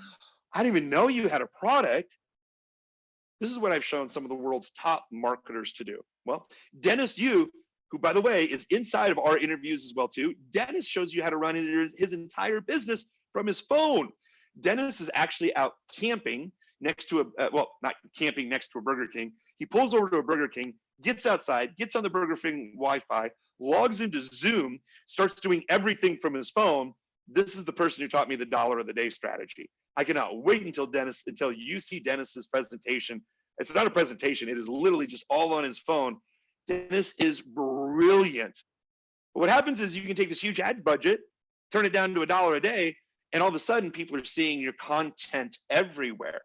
Speaker 1: I didn't even know you had a product. This is what I've shown some of the world's top marketers to do. Well, Dennis Yu, who, by the way, is inside of our interviews as well too. Dennis shows you how to run his entire business from his phone. Dennis is actually out camping next to well, not camping next to a Burger King. He pulls over to a Burger King, gets outside, gets on the Burger King Wi-Fi, logs into Zoom, starts doing everything from his phone. This is the person who taught me the dollar of the day strategy. I cannot wait until you see Dennis's presentation. It's not a presentation. It is literally just all on his phone. Dennis is brilliant. But what happens is you can take this huge ad budget, turn it down to $1 a day, and all of a sudden people are seeing your content everywhere.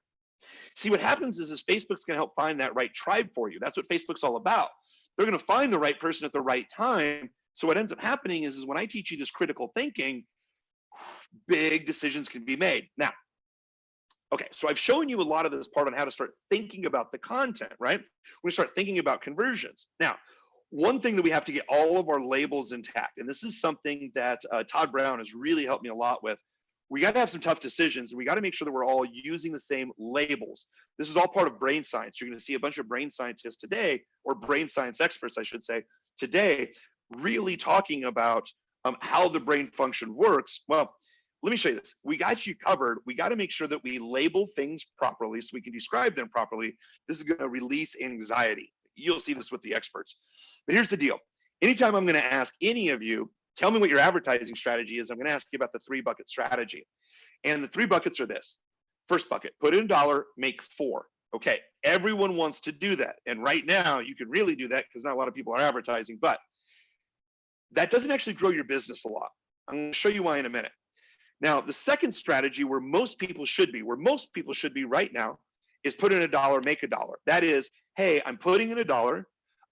Speaker 1: See, what happens is Facebook's going to help find that right tribe for you. That's what Facebook's all about. They're going to find the right person at the right time. So what ends up happening is when I teach you this critical thinking, big decisions can be made. Now, okay, so I've shown you a lot of this part on how to start thinking about the content, right? We start thinking about conversions. Now, one thing that we have to get all of our labels intact, and this is something that Todd Brown has really helped me a lot with. We got to have some tough decisions, and we got to make sure that we're all using the same labels. This is all part of brain science. You're going to see a bunch of brain scientists today, or brain science experts, I should say, today, really talking about how the brain function works. Well, let me show you this. We got you covered. We got to make sure that we label things properly so we can describe them properly. This is going to release anxiety. You'll see this with the experts. But here's the deal. Anytime I'm going to ask any of you, tell me what your advertising strategy is, I'm going to ask you about the 3-bucket strategy. And the 3 buckets are this. First bucket, put in $1, make 4. Okay, everyone wants to do that. And right now, you can really do that because not a lot of people are advertising, but that doesn't actually grow your business a lot. I'm going to show you why in a minute. Now, the second strategy where most people should be right now is put in $1, make $1. That is, hey, I'm putting in $1,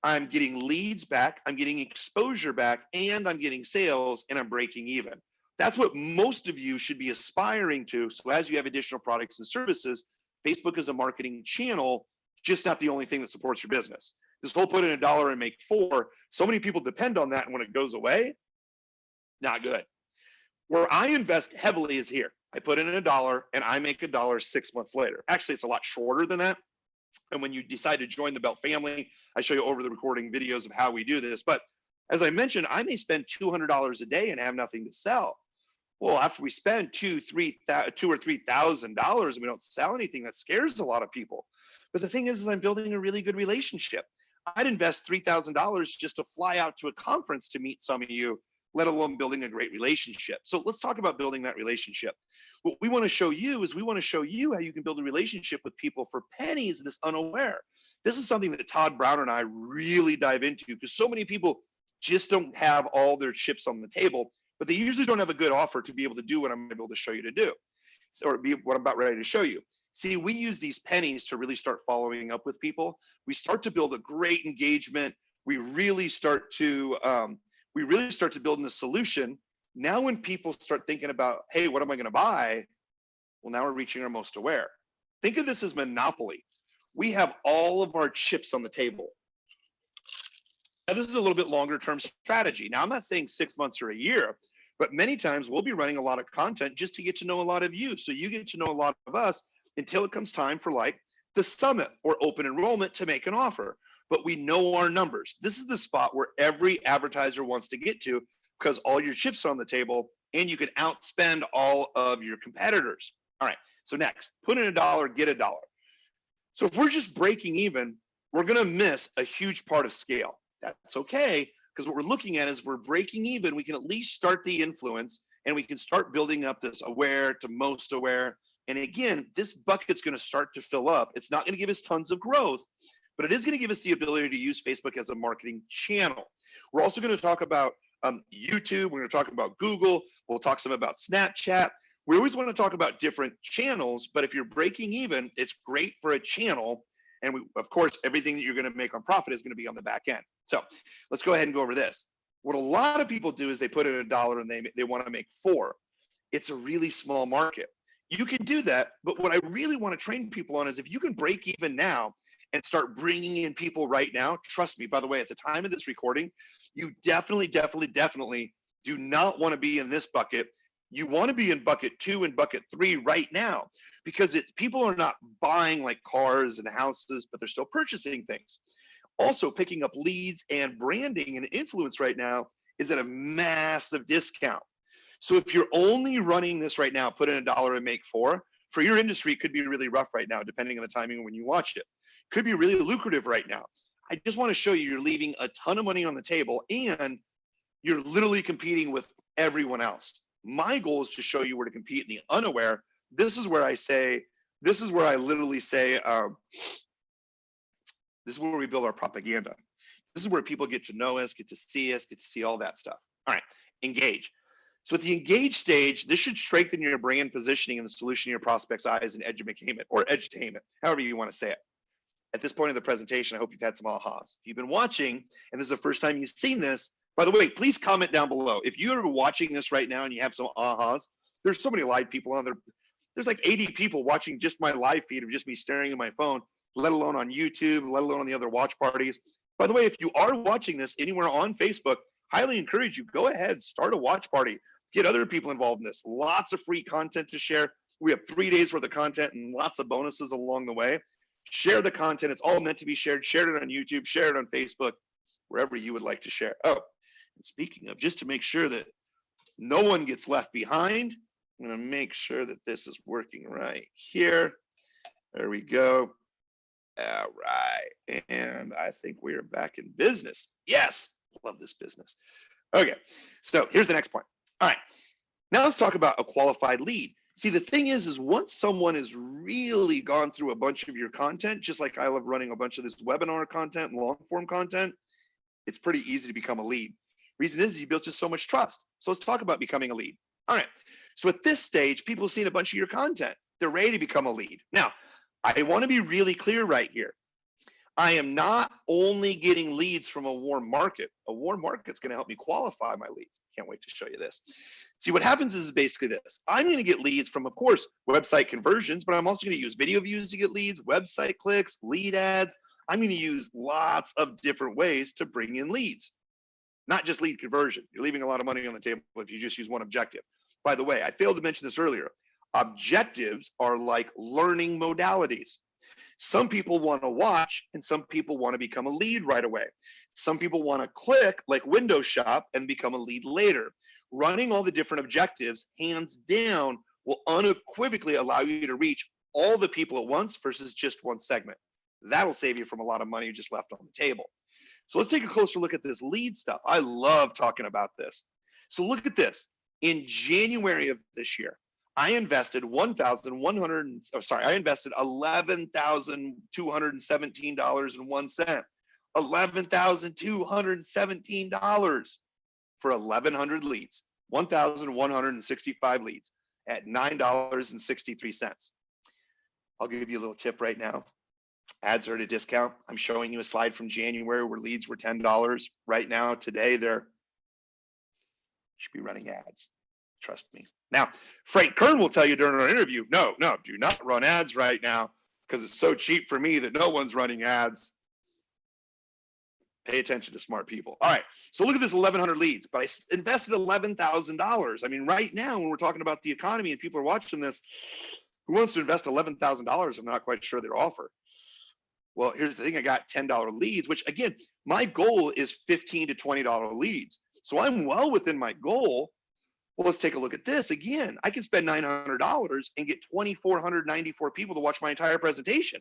Speaker 1: I'm getting leads back, I'm getting exposure back, and I'm getting sales, and I'm breaking even. That's what most of you should be aspiring to. So as you have additional products and services, Facebook is a marketing channel, just not the only thing that supports your business. This whole put in $1 and make 4, so many people depend on that, and when it goes away, not good. Where I invest heavily is here. I put in $1 and I make $1 6 months later. Actually, it's a lot shorter than that. And when you decide to join the Belt family, I show you over the recording videos of how we do this. But as I mentioned, I may spend $200 a day and have nothing to sell. Well, after we spend $2,000 or $3,000 and we don't sell anything, that scares a lot of people. But the thing is I'm building a really good relationship. I'd invest $3,000 just to fly out to a conference to meet some of you, let alone building a great relationship. So let's talk about building that relationship. What we want to show you is we want to show you how you can build a relationship with people for pennies that's unaware. This is something that Todd Brown and I really dive into because so many people just don't have all their chips on the table, but they usually don't have a good offer to be able to do what I'm able to show you to do, or be what I'm about ready to show you. See, we use these pennies to really start following up with people. We start to build a great engagement. We really start to build in a solution. Now when people start thinking about, hey, what am I going to buy? Well, now we're reaching our most aware. Think of this as Monopoly. We have all of our chips on the table. Now, this is a little bit longer term strategy. Now, I'm not saying 6 months or a year, but many times we'll be running a lot of content just to get to know a lot of you. So you get to know a lot of us until it comes time for like the summit or open enrollment to make an offer. But we know our numbers. This is the spot where every advertiser wants to get to because all your chips are on the table and you can outspend all of your competitors. All right, so next, put in $1, get $1. So if we're just breaking even, we're gonna miss a huge part of scale. That's okay, because what we're looking at is we're breaking even, we can at least start the influence and we can start building up this aware to most aware. And again, this bucket's gonna start to fill up. It's not gonna give us tons of growth, but it is going to give us the ability to use Facebook as a marketing channel. We're also going to talk about YouTube. We're going to talk about Google. We'll talk some about Snapchat. We always want to talk about different channels, but if you're breaking even, it's great for a channel. And of course, everything that you're going to make on profit is going to be on the back end. So let's go ahead and go over this. What a lot of people do is they put in $1 and they want to make 4. It's a really small market. You can do that, but what I really want to train people on is if you can break even now, and start bringing in people right now. Trust me, by the way, at the time of this recording, you definitely do not want to be in this bucket. You want to be in bucket 2 and bucket 3 right now because people are not buying like cars and houses, but they're still purchasing things. Also, picking up leads and branding and influence right now is at a massive discount. So if you're only running this right now, put in $1 and make 4, for your industry, it could be really rough right now, depending on the timing when you watch it. Could be really lucrative right now. I just want to show you you're leaving a ton of money on the table and you're literally competing with everyone else. My goal is to show you where to compete in the unaware. This is where I literally say, this is where we build our propaganda. This is where people get to know us, get to see all that stuff. All right, engage. So at the engage stage, this should strengthen your brand positioning and the solution in your prospect's eyes and edutainment or edutainment, however you want to say it. At this point in the presentation, I hope you've had some ahas. If you've been watching and this is the first time you've seen this, by the way, please comment down below. If you're watching this right now and you have some ahas, there's so many live people on there. There's like 80 people watching just my live feed of just me staring at my phone, let alone on YouTube, let alone on the other watch parties. By the way, if you are watching this anywhere on Facebook, highly encourage you, go ahead, start a watch party, get other people involved in this. Lots of free content to share. We have 3 days worth of content and lots of bonuses along the way. Share the content. It's all meant to be shared. Share it on YouTube, share it on Facebook, wherever you would like to share. Oh, and speaking of, just to make sure that no one gets left behind, I'm going to make sure that this is working right here. There we go. All right. And I think we are back in business. Yes. Love this business. Okay. So here's the next point. All right. Now let's talk about a qualified lead. See, the thing is once someone has really gone through a bunch of your content, just like I love running a bunch of this webinar content, long form content, it's pretty easy to become a lead. Reason is you built just so much trust. So let's talk about becoming a lead. All right. So at this stage, people have seen a bunch of your content. They're ready to become a lead. Now, I want to be really clear right here. I am not only getting leads from a warm market. A warm market's going to help me qualify my leads. Can't wait to show you this. See, what happens is basically this. I'm going to get leads from, of course, website conversions, but I'm also going to use video views to get leads, website clicks, lead ads. I'm going to use lots of different ways to bring in leads, not just lead conversion. You're leaving a lot of money on the table if you just use one objective. By the way, I failed to mention this earlier. Objectives are like learning modalities. Some people want to watch and some people want to become a lead right away. Some people want to click like window shop and become a lead later. Running all the different objectives, hands down, will unequivocally allow you to reach all the people at once versus just one segment. That'll save you from a lot of money just left on the table. So let's take a closer look at this lead stuff. I love talking about this. So look at this. In January of this year, I invested $11,217.01. $11,217 for 1,100 leads, 1,165 leads at $9.63. I'll give you a little tip right now. Ads are at a discount. I'm showing you a slide from January where leads were $10. Right now, today, they're should be running ads. Trust me. Now, Frank Kern will tell you during our interview, no, do not run ads right now because it's so cheap for me that no one's running ads. Pay attention to smart people. All right, so look at this 1,100 leads, but I invested $11,000. I mean, right now, when we're talking about the economy and people are watching this, who wants to invest $11,000? I'm not quite sure their offer. Well, here's the thing. I got $10 leads, which again, my goal is $15 to $20 leads. So I'm well within my goal. Well, let's take a look at this. Again, I can spend $900 and get 2,494 people to watch my entire presentation.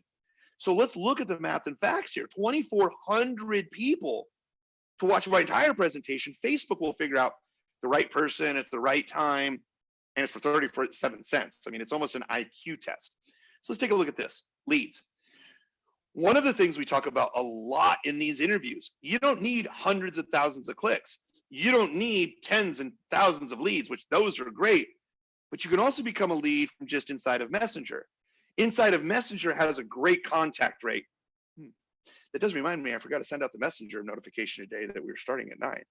Speaker 1: So let's look at the math and facts here. 2,400 people to watch my entire presentation. Facebook will figure out the right person at the right time, and it's for 37 cents. I mean, it's almost an IQ test. So let's take a look at this. Leads. One of the things we talk about a lot in these interviews, you don't need hundreds of thousands of clicks. You don't need tens and thousands of leads, which those are great, but you can also become a lead from just inside of Messenger. Inside of Messenger has a great contact rate. That does remind me, I forgot to send out the Messenger notification today that we were starting at 9.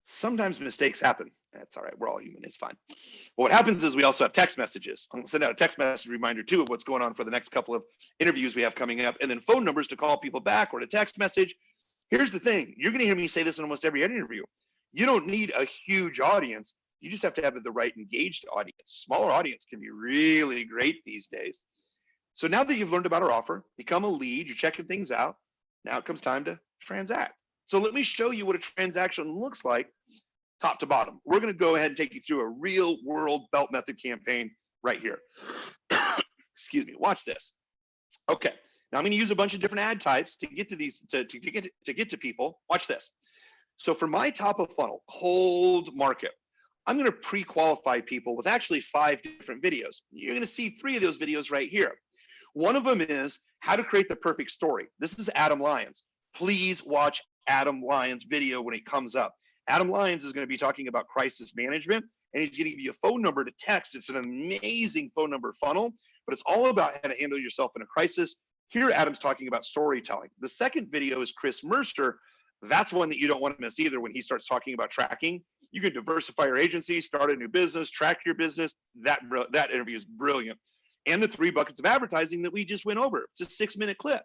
Speaker 1: Sometimes mistakes happen. That's all right. We're all human. It's fine. But what happens is we also have text messages. I'm going to send out a text message reminder too of what's going on for the next couple of interviews we have coming up, and then phone numbers to call people back or to text message. Here's the thing. You're going to hear me say this in almost every interview. You don't need a huge audience. You just have to have the right engaged audience. Smaller audience can be really great these days. So now that you've learned about our offer, become a lead, you're checking things out. Now it comes time to transact. So let me show you what a transaction looks like top to bottom. We're going to go ahead and take you through a real world belt method campaign right here. Excuse me. Watch this. Okay. Now I'm going to use a bunch of different ad types to get to these to get to people. Watch this. So for my top of funnel cold market, I'm going to pre-qualify people with actually 5 different videos. You're going to see 3 of those videos right here. One of them is how to create the perfect story. This is Adam Lyons. Please watch Adam Lyons' video when it comes up. Adam Lyons is going to be talking about crisis management, and he's going to give you a phone number to text. It's an amazing phone number funnel, but it's all about how to handle yourself in a crisis. Here, Adam's talking about storytelling. The second video is Chris Mercer. That's one that you don't want to miss either when he starts talking about tracking. You can diversify your agency, start a new business, track your business. That interview is brilliant. And the 3 buckets of advertising that we just went over. It's a 6-minute clip.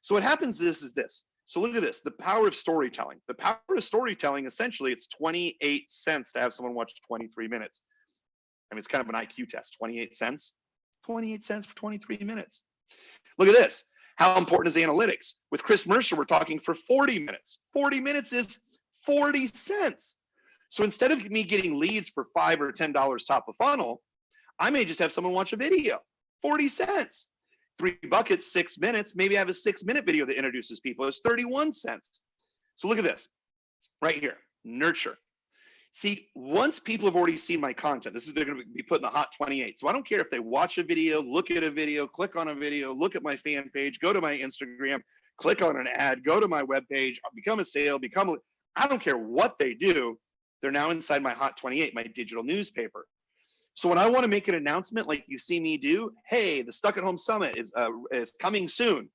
Speaker 1: So what happens is this. So look at this, the power of storytelling. The power of storytelling, essentially, it's 28 cents to have someone watch 23 minutes. I mean, it's kind of an IQ test, 28 cents. 28 cents for 23 minutes. Look at this. How important is analytics? With Chris Mercer, we're talking for 40 minutes. 40 minutes is 40 cents. So instead of me getting leads for $5 or $10 top of funnel, I may just have someone watch a video, 40 cents. 3 buckets, 6 minutes. Maybe I have a 6-minute video that introduces people. It's 31 cents. So look at this right here, nurture. See, once people have already seen my content, they're going to be put in the hot 28. So I don't care if they watch a video, look at a video, click on a video, look at my fan page, go to my Instagram, click on an ad, go to my webpage, become a sale, I don't care what they do. They're now inside my hot 28, my digital newspaper. So when I want to make an announcement like you see me do, hey, the Stuck at Home Summit is coming soon.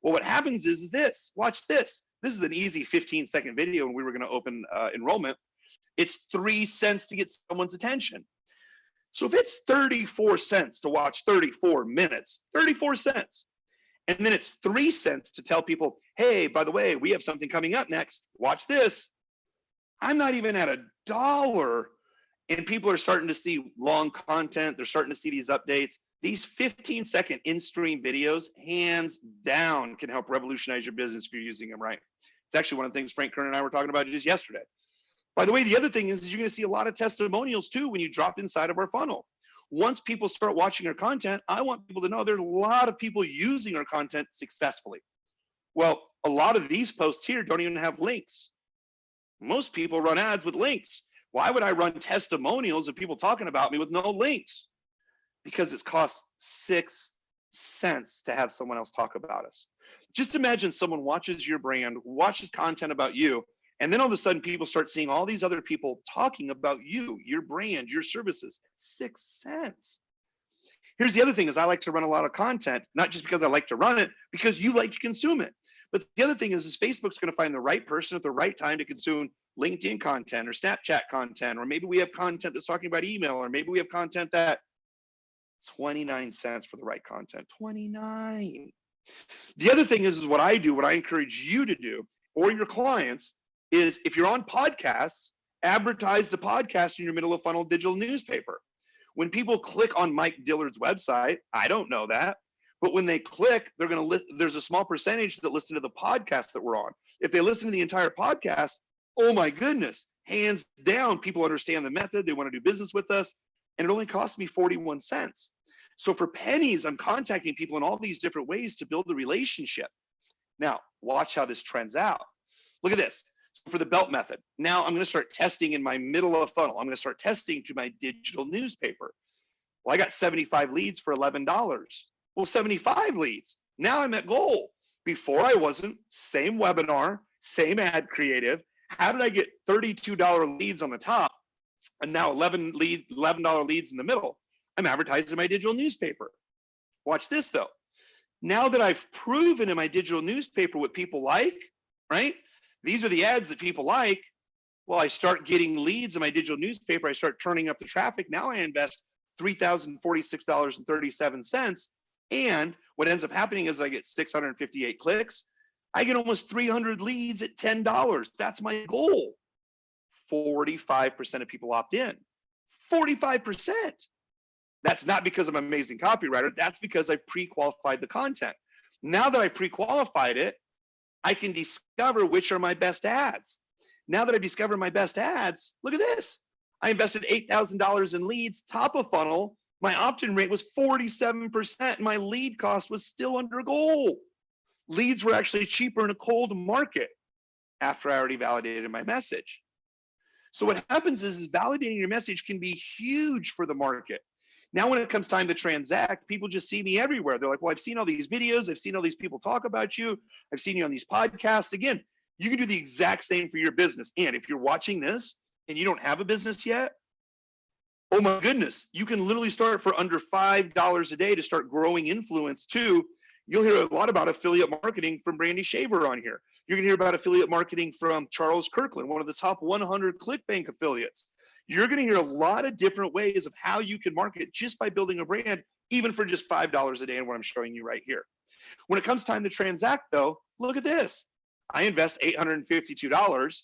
Speaker 1: Well, what happens is this, watch this. This is an easy 15-second video when we were going to open enrollment. It's 3 cents to get someone's attention. So if it's 34 cents to watch 34 minutes, 34 cents. And then it's 3 cents to tell people, hey, by the way, we have something coming up next. Watch this. I'm not even at $1. And people are starting to see long content. They're starting to see these updates. These 15-second in-stream videos, hands down, can help revolutionize your business if you're using them right. It's actually one of the things Frank Kern and I were talking about just yesterday. By the way, the other thing is you're going to see a lot of testimonials too when you drop inside of our funnel. Once people start watching our content, I want people to know there's a lot of people using our content successfully. Well, a lot of these posts here don't even have links. Most people run ads with links. Why would I run testimonials of people talking about me with no links? Because it costs 6 cents to have someone else talk about us. Just imagine someone watches your brand, watches content about you, and then all of a sudden people start seeing all these other people talking about you, your brand, your services. 6 cents. Here's the other thing is I like to run a lot of content, not just because I like to run it, because you like to consume it. But the other thing is Facebook's going to find the right person at the right time to consume LinkedIn content or Snapchat content, or maybe we have content that's talking about email, or maybe we have content that 29 cents for the right content, 29. The other thing is what I do, what I encourage you to do, or your clients, is if you're on podcasts, advertise the podcast in your middle of funnel digital newspaper. When people click on Mike Dillard's website, I don't know that, but when they click, they're going to listen. There's a small percentage that listen to the podcast that we're on. If they listen to the entire podcast, oh my goodness, hands down, people understand the method. They want to do business with us. And it only cost me 41 cents. So for pennies, I'm contacting people in all these different ways to build a relationship. Now, watch how this trends out. Look at this. So for the belt method, now I'm going to start testing in my middle of funnel. I'm going to start testing to my digital newspaper. Well, I got 75 leads for $11. Well, 75 leads. Now I'm at goal. Before I wasn't. Same webinar, same ad creative. How did I get $32 leads on the top and now $11 leads in the middle? I'm advertising my digital newspaper. Watch this though. Now that I've proven in my digital newspaper what people like, right? These are the ads that people like. Well, I start getting leads in my digital newspaper. I start turning up the traffic. Now I invest $3,046.37. And what ends up happening is I get 658 clicks. I get almost 300 leads at $10. That's my goal. 45% of people opt in. 45%. That's not because I'm an amazing copywriter. That's because I pre-qualified the content. Now that I pre-qualified it, I can discover which are my best ads. Now that I discovered my best ads, look at this. I invested $8,000 in leads, top of funnel. My opt-in rate was 47%. My lead cost was still under goal. Leads were actually cheaper in a cold market after I already validated my message. So what happens is validating your message can be huge for the market. Now, when it comes time to transact, people just see me everywhere. They're like, well, I've seen all these videos. I've seen all these people talk about you. I've seen you on these podcasts. Again, you can do the exact same for your business. And if you're watching this and you don't have a business yet, oh my goodness, you can literally start for under $5 a day to start growing influence too. You'll hear a lot about affiliate marketing from Brandy Shaver on here. You're gonna hear about affiliate marketing from Charles Kirkland, one of the top 100 ClickBank affiliates. You're gonna hear a lot of different ways of how you can market just by building a brand, even for just $5 a day, and what I'm showing you right here. When it comes time to transact though, look at this. I invest $852.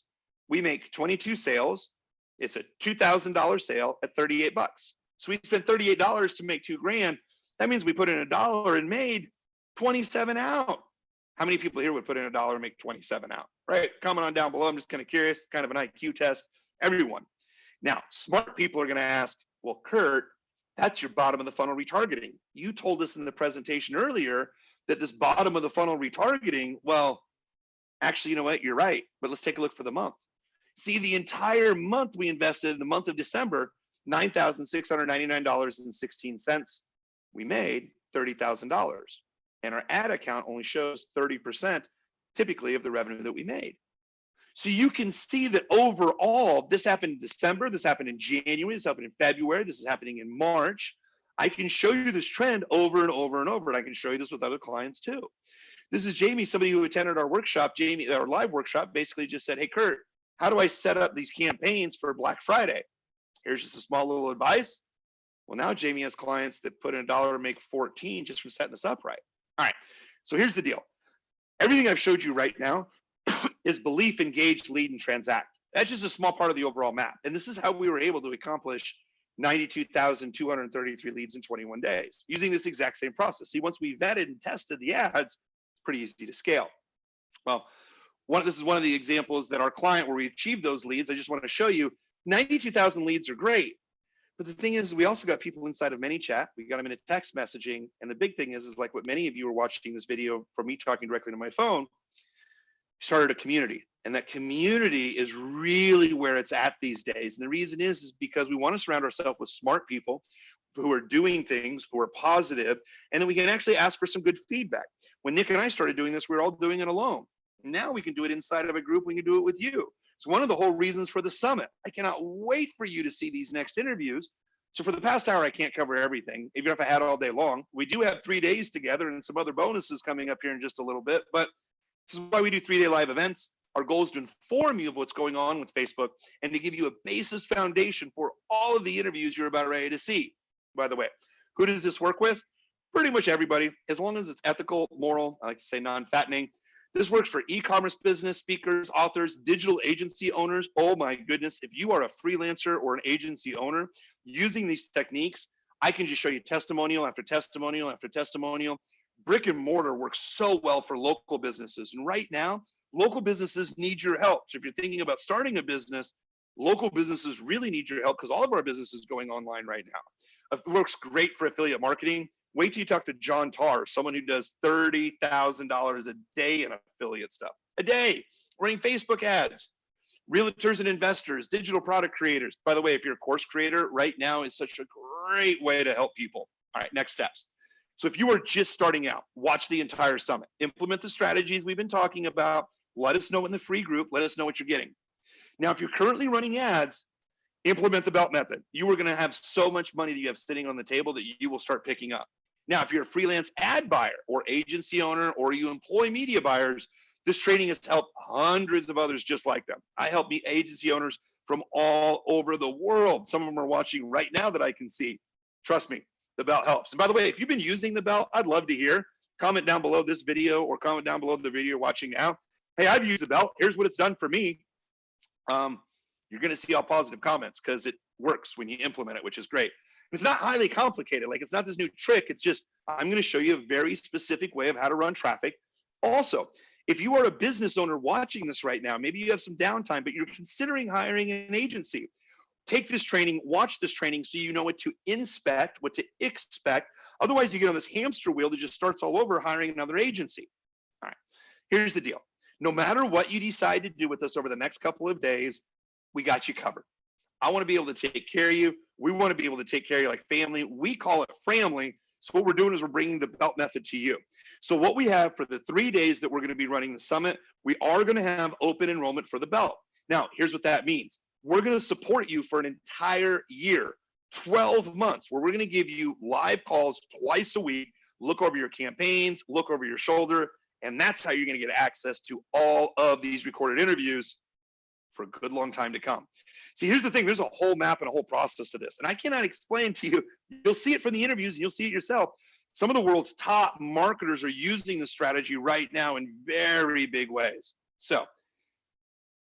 Speaker 1: We make 22 sales. It's a $2,000 sale at 38 bucks. So we spent $38 to make $2,000. That means we put in $1 and made 27 out. How many people here would put in $1 and make 27 out, right? Comment on down below. I'm just kind of curious, kind of an IQ test. everyone. Now, smart people are going to ask, well, Kurt, that's your bottom of the funnel retargeting. You told us in the presentation earlier that this bottom of the funnel retargeting, well, actually, you know what? You're right. But let's take a look for the month. See, the entire month we invested in the month of December, $9,699.16. We made $30,000. And our ad account only shows 30% typically of the revenue that we made. So you can see that overall, this happened in December, this happened in January, this happened in February, this is happening in March. I can show you this trend over and over and over, and I can show you this with other clients too. This is Jamie, somebody who attended our workshop. Jamie, our live workshop, basically just said, hey, Kurt, how do I set up these campaigns for Black Friday? Here's just a small little advice. Well, now Jamie has clients that put in $1 and make 14 just from setting this up right. All right, so here's the deal. Everything I've showed you right now is belief, engage, lead, and transact. That's just a small part of the overall map. And this is how we were able to accomplish 92,233 leads in 21 days using this exact same process. See, once we vetted and tested the ads, it's pretty easy to scale. Well, this is one of the examples that our client where we achieved those leads. I just want to show you 92,000 leads are great. But the thing is, we also got people inside of ManyChat. We got them in a text messaging. And the big thing is like what many of you are watching this video from me talking directly to my phone, started a community. And that community is really where it's at these days. And the reason is because we want to surround ourselves with smart people who are doing things, who are positive, and then we can actually ask for some good feedback. When Nick and I started doing this, we were all doing it alone. Now we can do it inside of a group. We can do it with you. It's one of the whole reasons for the summit. I cannot wait for you to see these next interviews. So for the past hour, I can't cover everything, even if I had all day long. We do have 3 days together and some other bonuses coming up here in just a little bit, but this is why we do 3-day live events. Our goal is to inform you of what's going on with Facebook and to give you a basis foundation for all of the interviews you're about ready to see. By the way, who does this work with? Pretty much everybody, as long as it's ethical, moral, I like to say non-fattening. This works for e-commerce business, speakers, authors, digital agency owners. Oh my goodness, if you are a freelancer or an agency owner using these techniques, I can just show you testimonial after testimonial after testimonial. Brick and mortar works so well for local businesses. And right now, local businesses need your help. So if you're thinking about starting a business, local businesses really need your help because all of our business is going online right now. It works great for affiliate marketing. Wait till you talk to John Tarr, someone who does $30,000 a day in affiliate stuff. A day, running Facebook ads. Realtors and investors, digital product creators. By the way, if you're a course creator, right now is such a great way to help people. All right, next steps. So if you are just starting out, watch the entire summit. Implement the strategies we've been talking about. Let us know in the free group. Let us know what you're getting. Now, if you're currently running ads, implement the belt method. You are going to have so much money that you have sitting on the table that you will start picking up. Now, if you're a freelance ad buyer or agency owner or you employ media buyers, this training has helped hundreds of others just like them. I help agency owners from all over the world. Some of them are watching right now that I can see. Trust me, the belt helps. And by the way, if you've been using the belt, I'd love to hear. Comment down below this video or comment down below the video you're watching now. Hey, I've used the belt. Here's what it's done for me. You're going to see all positive comments because it works when you implement it, which is great. It's not highly complicated. Like it's not this new trick. It's just, I'm going to show you a very specific way of how to run traffic. Also, if you are a business owner watching this right now, maybe you have some downtime, but you're considering hiring an agency. Take this training, watch this training so you know what to inspect, what to expect. Otherwise, you get on this hamster wheel that just starts all over hiring another agency. All right, here's the deal. No matter what you decide to do with us over the next couple of days, we got you covered. I want to be able to take care of you. We want to be able to take care of you like family. We call it family. So what we're doing is we're bringing the belt method to you. So what we have for the 3 days that we're going to be running the summit, we are going to have open enrollment for the belt. Now, here's what that means. We're going to support you for an entire year, 12 months, where we're going to give you live calls twice a week, look over your campaigns, look over your shoulder, and that's how you're going to get access to all of these recorded interviews for a good long time to come. See, here's the thing. There's a whole map and a whole process to this. And I cannot explain to you. You'll see it from the interviews and you'll see it yourself. Some of the world's top marketers are using this strategy right now in very big ways. So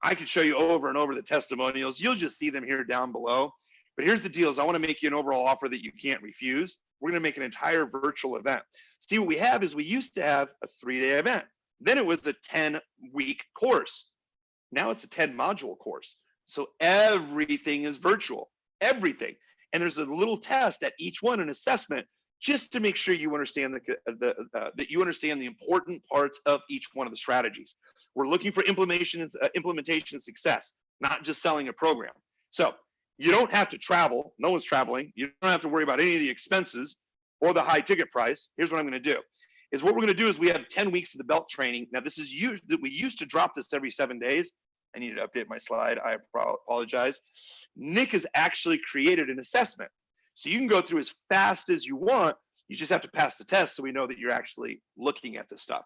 Speaker 1: I could show you over and over the testimonials. You'll just see them here down below. But here's the deal is I want to make you an overall offer that you can't refuse. We're going to make an entire virtual event. See, what we have is we used to have a 3-day event. Then it was a 10-week course. Now it's a 10-module course. So everything is virtual, everything. And there's a little test at each one, an assessment, just to make sure you understand that you understand the important parts of each one of the strategies. We're looking for implementation success, not just selling a program. So you don't have to travel. No one's traveling. You don't have to worry about any of the expenses or the high ticket price. Here's what I'm going to do. Is what we're going to do is we have 10 weeks of the belt training. Now this is used that we used to drop this every 7 days. I need to update my slide. I apologize. Nick has actually created an assessment. So you can go through as fast as you want. You just have to pass the test so we know that you're actually looking at this stuff.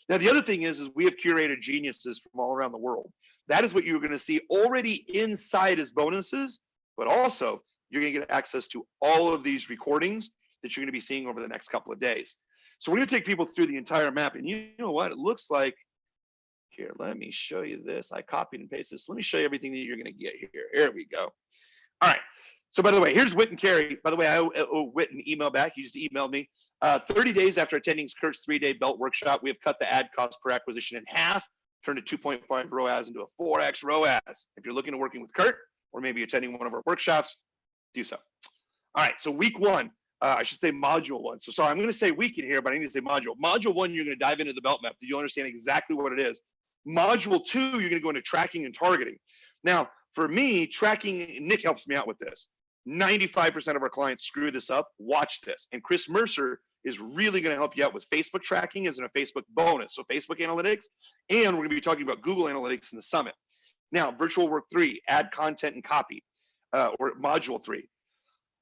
Speaker 1: Now, the other thing is we have curated geniuses from all around the world. That is what you're going to see already inside as bonuses, but also you're going to get access to all of these recordings that you're going to be seeing over the next couple of days. So we're going to take people through the entire map. And you know what? It looks like, here, let me show you this. I copied and pasted this. Let me show you everything that you're going to get here. Here we go. All right. So by the way, here's Whit and Carey. By the way, I owe Whit an email back. He just emailed me. 30 days after attending Kurt's 3-day belt workshop, we have cut the ad cost per acquisition in half, turned a 2.5 ROAS into a 4x ROAS. If you're looking to working with Kurt, or maybe attending one of our workshops, do so. All right, so week one, I should say module one. So sorry, I'm going to say week in here, but I need to say module. Module one, you're going to dive into the belt map. You'll understand exactly what it is. Module two, you're going to go into tracking and targeting. Now, for me, tracking, Nick helps me out with this. 95% of our clients screw this up. Watch this. And Chris Mercer is really going to help you out with Facebook tracking as in a Facebook bonus. So Facebook analytics, and we're going to be talking about Google Analytics in the summit. Now, virtual work 3, add content and copy, or module 3.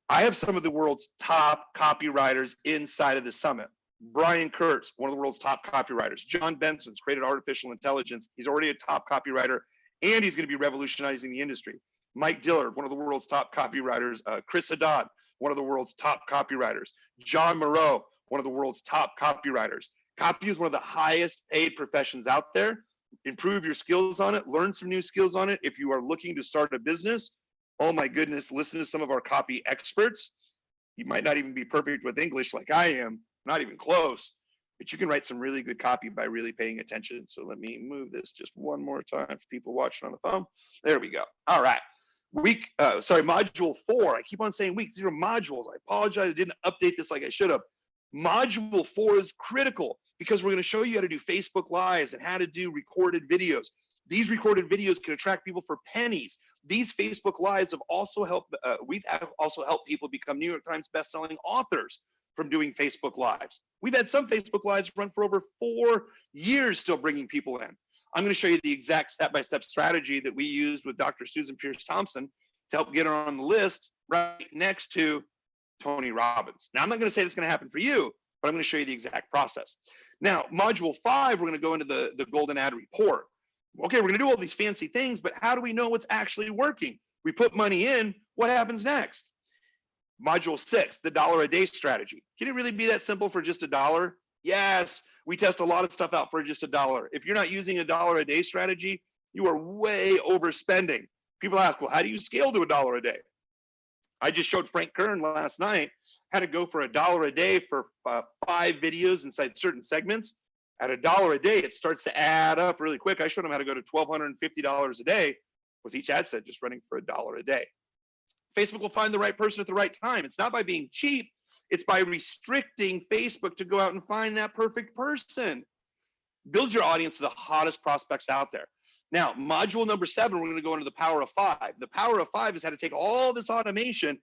Speaker 1: I have some of the world's top copywriters inside of the summit. Brian Kurtz, one of the world's top copywriters. John Benson's created artificial intelligence. He's already a top copywriter, and he's going to be revolutionizing the industry. Mike Dillard, one of the world's top copywriters. Chris Haddad, one of the world's top copywriters. John Morrow, one of the world's top copywriters. Copy is one of the highest paid professions out there. Improve your skills on it. Learn some new skills on it. If you are looking to start a business, oh my goodness, listen to some of our copy experts. You might not even be perfect with English like I am, not even close, but you can write some really good copy by really paying attention. So let me move this just one more time for people watching on the phone. There we go. All right. Module 4. I keep on saying week. These are modules. I apologize. I didn't update this like I should have. Module 4 is critical because we're going to show you how to do Facebook Lives and how to do recorded videos. These recorded videos can attract people for pennies. These Facebook Lives have also helped. We've also helped people become New York Times bestselling authors from doing Facebook Lives. We've had some Facebook Lives run for over 4 years, still bringing people in. I'm going to show you the exact step-by-step strategy that we used with Dr. Susan Pierce Thompson to help get her on the list right next to Tony Robbins. Now, I'm not going to say it's going to happen for you, but I'm going to show you the exact process. Now, module 5, we're going to go into the golden ad report. Okay, we're going to do all these fancy things, but how do we know what's actually working? We put money in, what happens next? Module 6, the $1 a day strategy. Can it really be that simple for just $1? Yes, we test a lot of stuff out for just $1. If you're not using a $1 a day strategy, you are way overspending. People ask, well, how do you scale to $1 a day? I just showed Frank Kern last night how to go for $1 a day for 5 videos inside certain segments. At $1 a day, it starts to add up really quick. I showed him how to go to $1,250 a day with each ad set just running for $1 a day. Facebook will find the right person at the right time. It's not by being cheap. It's by restricting Facebook to go out and find that perfect person. Build your audience to the hottest prospects out there. Now, module number 7, we're going to go into the power of 5. The power of 5 is how to take all this automation,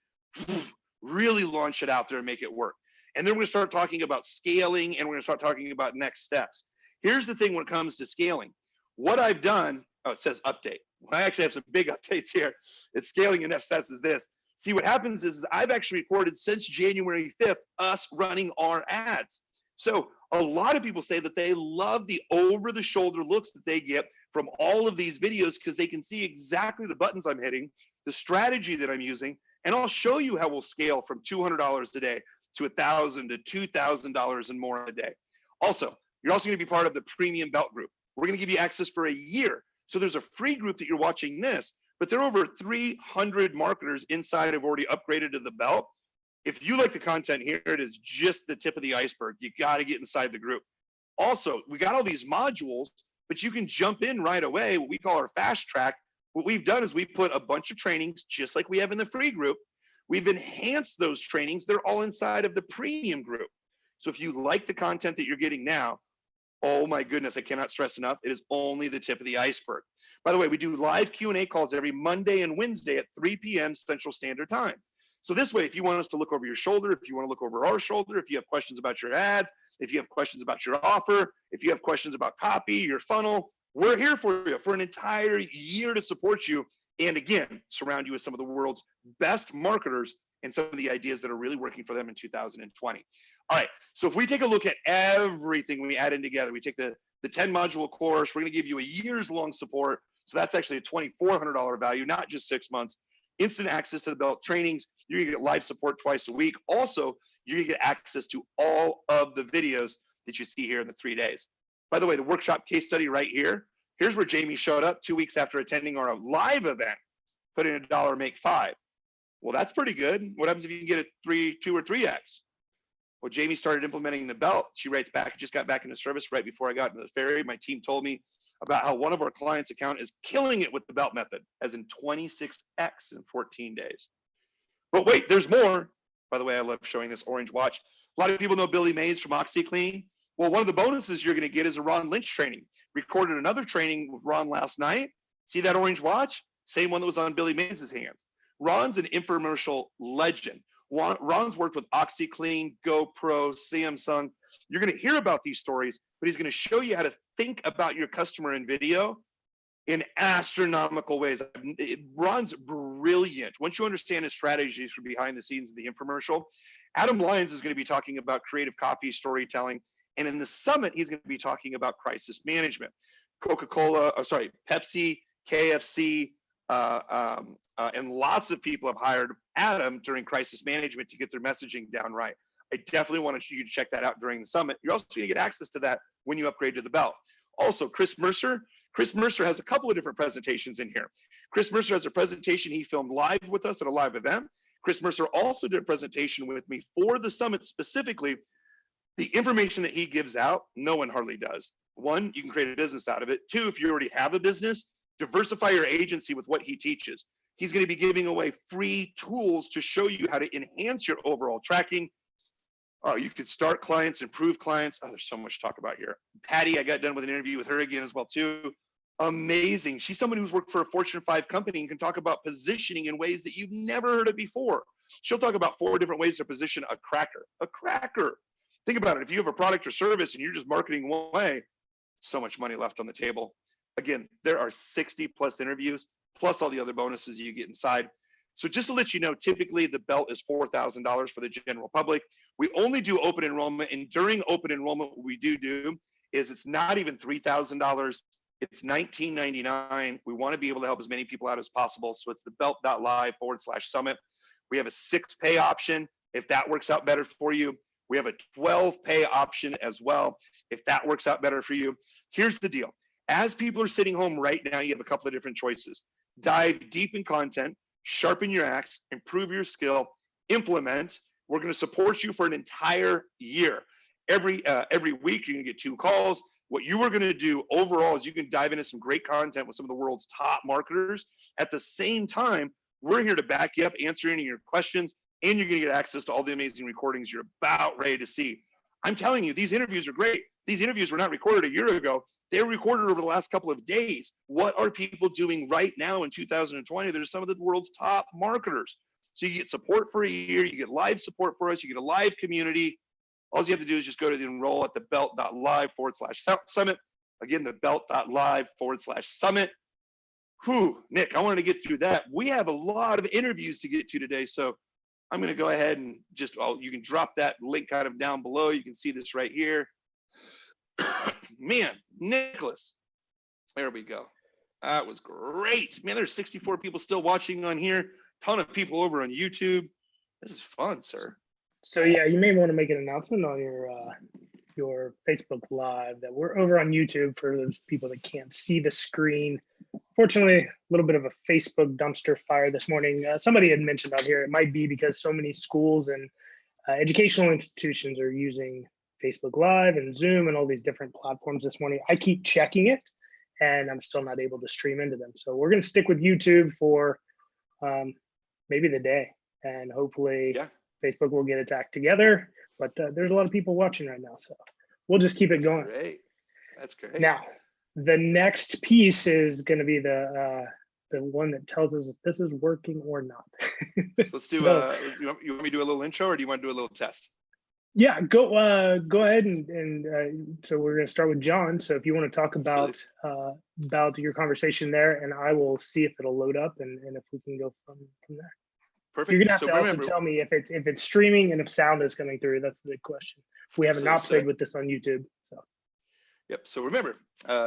Speaker 1: really launch it out there and make it work. And then we're going to start talking about scaling, and we're going to start talking about next steps. Here's the thing when it comes to scaling. What I've done, oh, it says update. I actually have some big updates here. It's scaling in FSS is this. See, what happens is I've actually recorded since January 5th, us running our ads. So a lot of people say that they love the over-the-shoulder looks that they get from all of these videos because they can see exactly the buttons I'm hitting, the strategy that I'm using, and I'll show you how we'll scale from $200 a day to $1,000 to $2,000 and more a day. Also, you're also going to be part of the premium belt group. We're going to give you access for a year. So there's a free group that you're watching this, but there are over 300 marketers inside have already upgraded to the belt. If you like the content here, it is just the tip of the iceberg. You got to get inside the group. Also, we got all these modules, but you can jump in right away, what we call our fast track, What we've done is we put a bunch of trainings, just like we have in the free group. We've enhanced those trainings. They're all inside of the premium group. So if you like the content that you're getting now, oh my goodness, I cannot stress enough, it is only the tip of the iceberg. By the way, we do live Q&A calls every Monday and Wednesday at 3 p.m. Central Standard Time. So this way, if you want us to look over your shoulder, if you want to look over our shoulder, if you have questions about your ads, if you have questions about your offer, if you have questions about copy, your funnel, we're here for you for an entire year to support you. And again, surround you with some of the world's best marketers and some of the ideas that are really working for them in 2020. All right, so if we take a look at everything we add in together, we take the 10 module course, we're gonna give you a year's long support. So that's actually a $2,400 value, not just 6 months. Instant access to the belt trainings. You're gonna get live support twice a week. Also, you're gonna get access to all of the videos that you see here in the 3 days. By the way, the workshop case study right here, here's where Jamie showed up 2 weeks after attending our live event, put in $1, make 5. Well, that's pretty good. What happens if you can get a 2 or 3x? Well, Jamie started implementing the belt. She writes back, just got back into service right before I got into the ferry. My team told me about how one of our clients' account is killing it with the belt method, as in 26x in 14 days. But wait, there's more. By the way, I love showing this orange watch. A lot of people know Billy Mays from OxyClean. Well, one of the bonuses you're going to get is a Ron Lynch training. Recorded another training with Ron last night. See that orange watch? Same one that was on Billy Mays' hands. Ron's an infomercial legend. Ron's worked with OxyClean, GoPro, Samsung. You're going to hear about these stories, but he's going to show you how to think about your customer in video in astronomical ways. Ron's brilliant. Once you understand his strategies from behind the scenes of the infomercial, Adam Lyons is going to be talking about creative copy, storytelling, and in the summit, he's going to be talking about crisis management. Pepsi, KFC, and lots of people have hired Adam during crisis management to get their messaging down right. I definitely want you to check that out during the summit. You're also going to get access to that when you upgrade to the belt. Also, Chris Mercer has a couple of different presentations in here. Chris Mercer has a presentation he filmed live with us at a live event. Chris Mercer also did a presentation with me for the summit specifically. The information that he gives out, no one hardly does. One, you can create a business out of it. Two, if you already have a business, diversify your agency with what he teaches. He's going to be giving away free tools to show you how to enhance your overall tracking. You could start clients, improve clients. Oh, there's so much to talk about here. Patty, I got done with an interview with her again as well too. Amazing. She's someone who's worked for a Fortune 5 company and can talk about positioning in ways that you've never heard of before. She'll talk about 4 different ways to position a cracker. A cracker. Think about it. If you have a product or service and you're just marketing one way, so much money left on the table. Again, there are 60 plus interviews, plus all the other bonuses you get inside. So just to let you know, typically the belt is $4,000 for the general public. We only do open enrollment, and during open enrollment, what we do is it's not even $3,000. It's $19.99. We want to be able to help as many people out as possible. So it's the belt.live/summit. We have a 6-pay option if that works out better for you. We have a 12-pay option as well if that works out better for you. Here's the deal. As people are sitting home right now, you have a couple of different choices. Dive deep in content, sharpen your axe, improve your skill, implement. We're going to support you for an entire year. Every week, you're going to get 2 calls. What you are going to do overall is you can dive into some great content with some of the world's top marketers. At the same time, we're here to back you up, answer any of your questions, and you're going to get access to all the amazing recordings you're about ready to see. I'm telling you, these interviews are great. These interviews were not recorded a year ago. They were recorded over the last couple of days. What are people doing right now in 2020? There's some of the world's top marketers. So you get support for a year, you get live support for us, you get a live community. All you have to do is just go to the enroll at the belt.live/summit. Again, the belt.live/summit. Whew, Nick, I wanted to get through that. We have a lot of interviews to get to today. So I'm going to go ahead and just, you can drop that link kind of down below. You can see this right here. Man, Nicholas, there we go. That was great. Man, there's 64 people still watching on here. Ton of people over on YouTube. This is fun, sir.
Speaker 2: So yeah, you may want to make an announcement on your Facebook Live that we're over on YouTube for those people that can't see the screen. Fortunately, a little bit of a Facebook dumpster fire this morning. Somebody had mentioned out here, it might be because so many schools and educational institutions are using Facebook Live and Zoom and all these different platforms this morning. I keep checking it, and I'm still not able to stream into them. So we're going to stick with YouTube for maybe the day, and hopefully Facebook will get its act together. But there's a lot of people watching right now, so we'll just keep it going.
Speaker 1: Great. That's great.
Speaker 2: Now, the next piece is going to be the one that tells us if this is working or not.
Speaker 1: So let's do. You want me to do a little intro, or do you want to do a little test?
Speaker 2: Yeah, go ahead and so we're going to start with John. So if you want to talk about your conversation there, and I will see if it'll load up and if we can go from there.
Speaker 1: Perfect.
Speaker 2: You're gonna have to also tell me if it's streaming and if sound is coming through. That's the big question. We have not played with this on YouTube. So.
Speaker 1: Yep. So remember,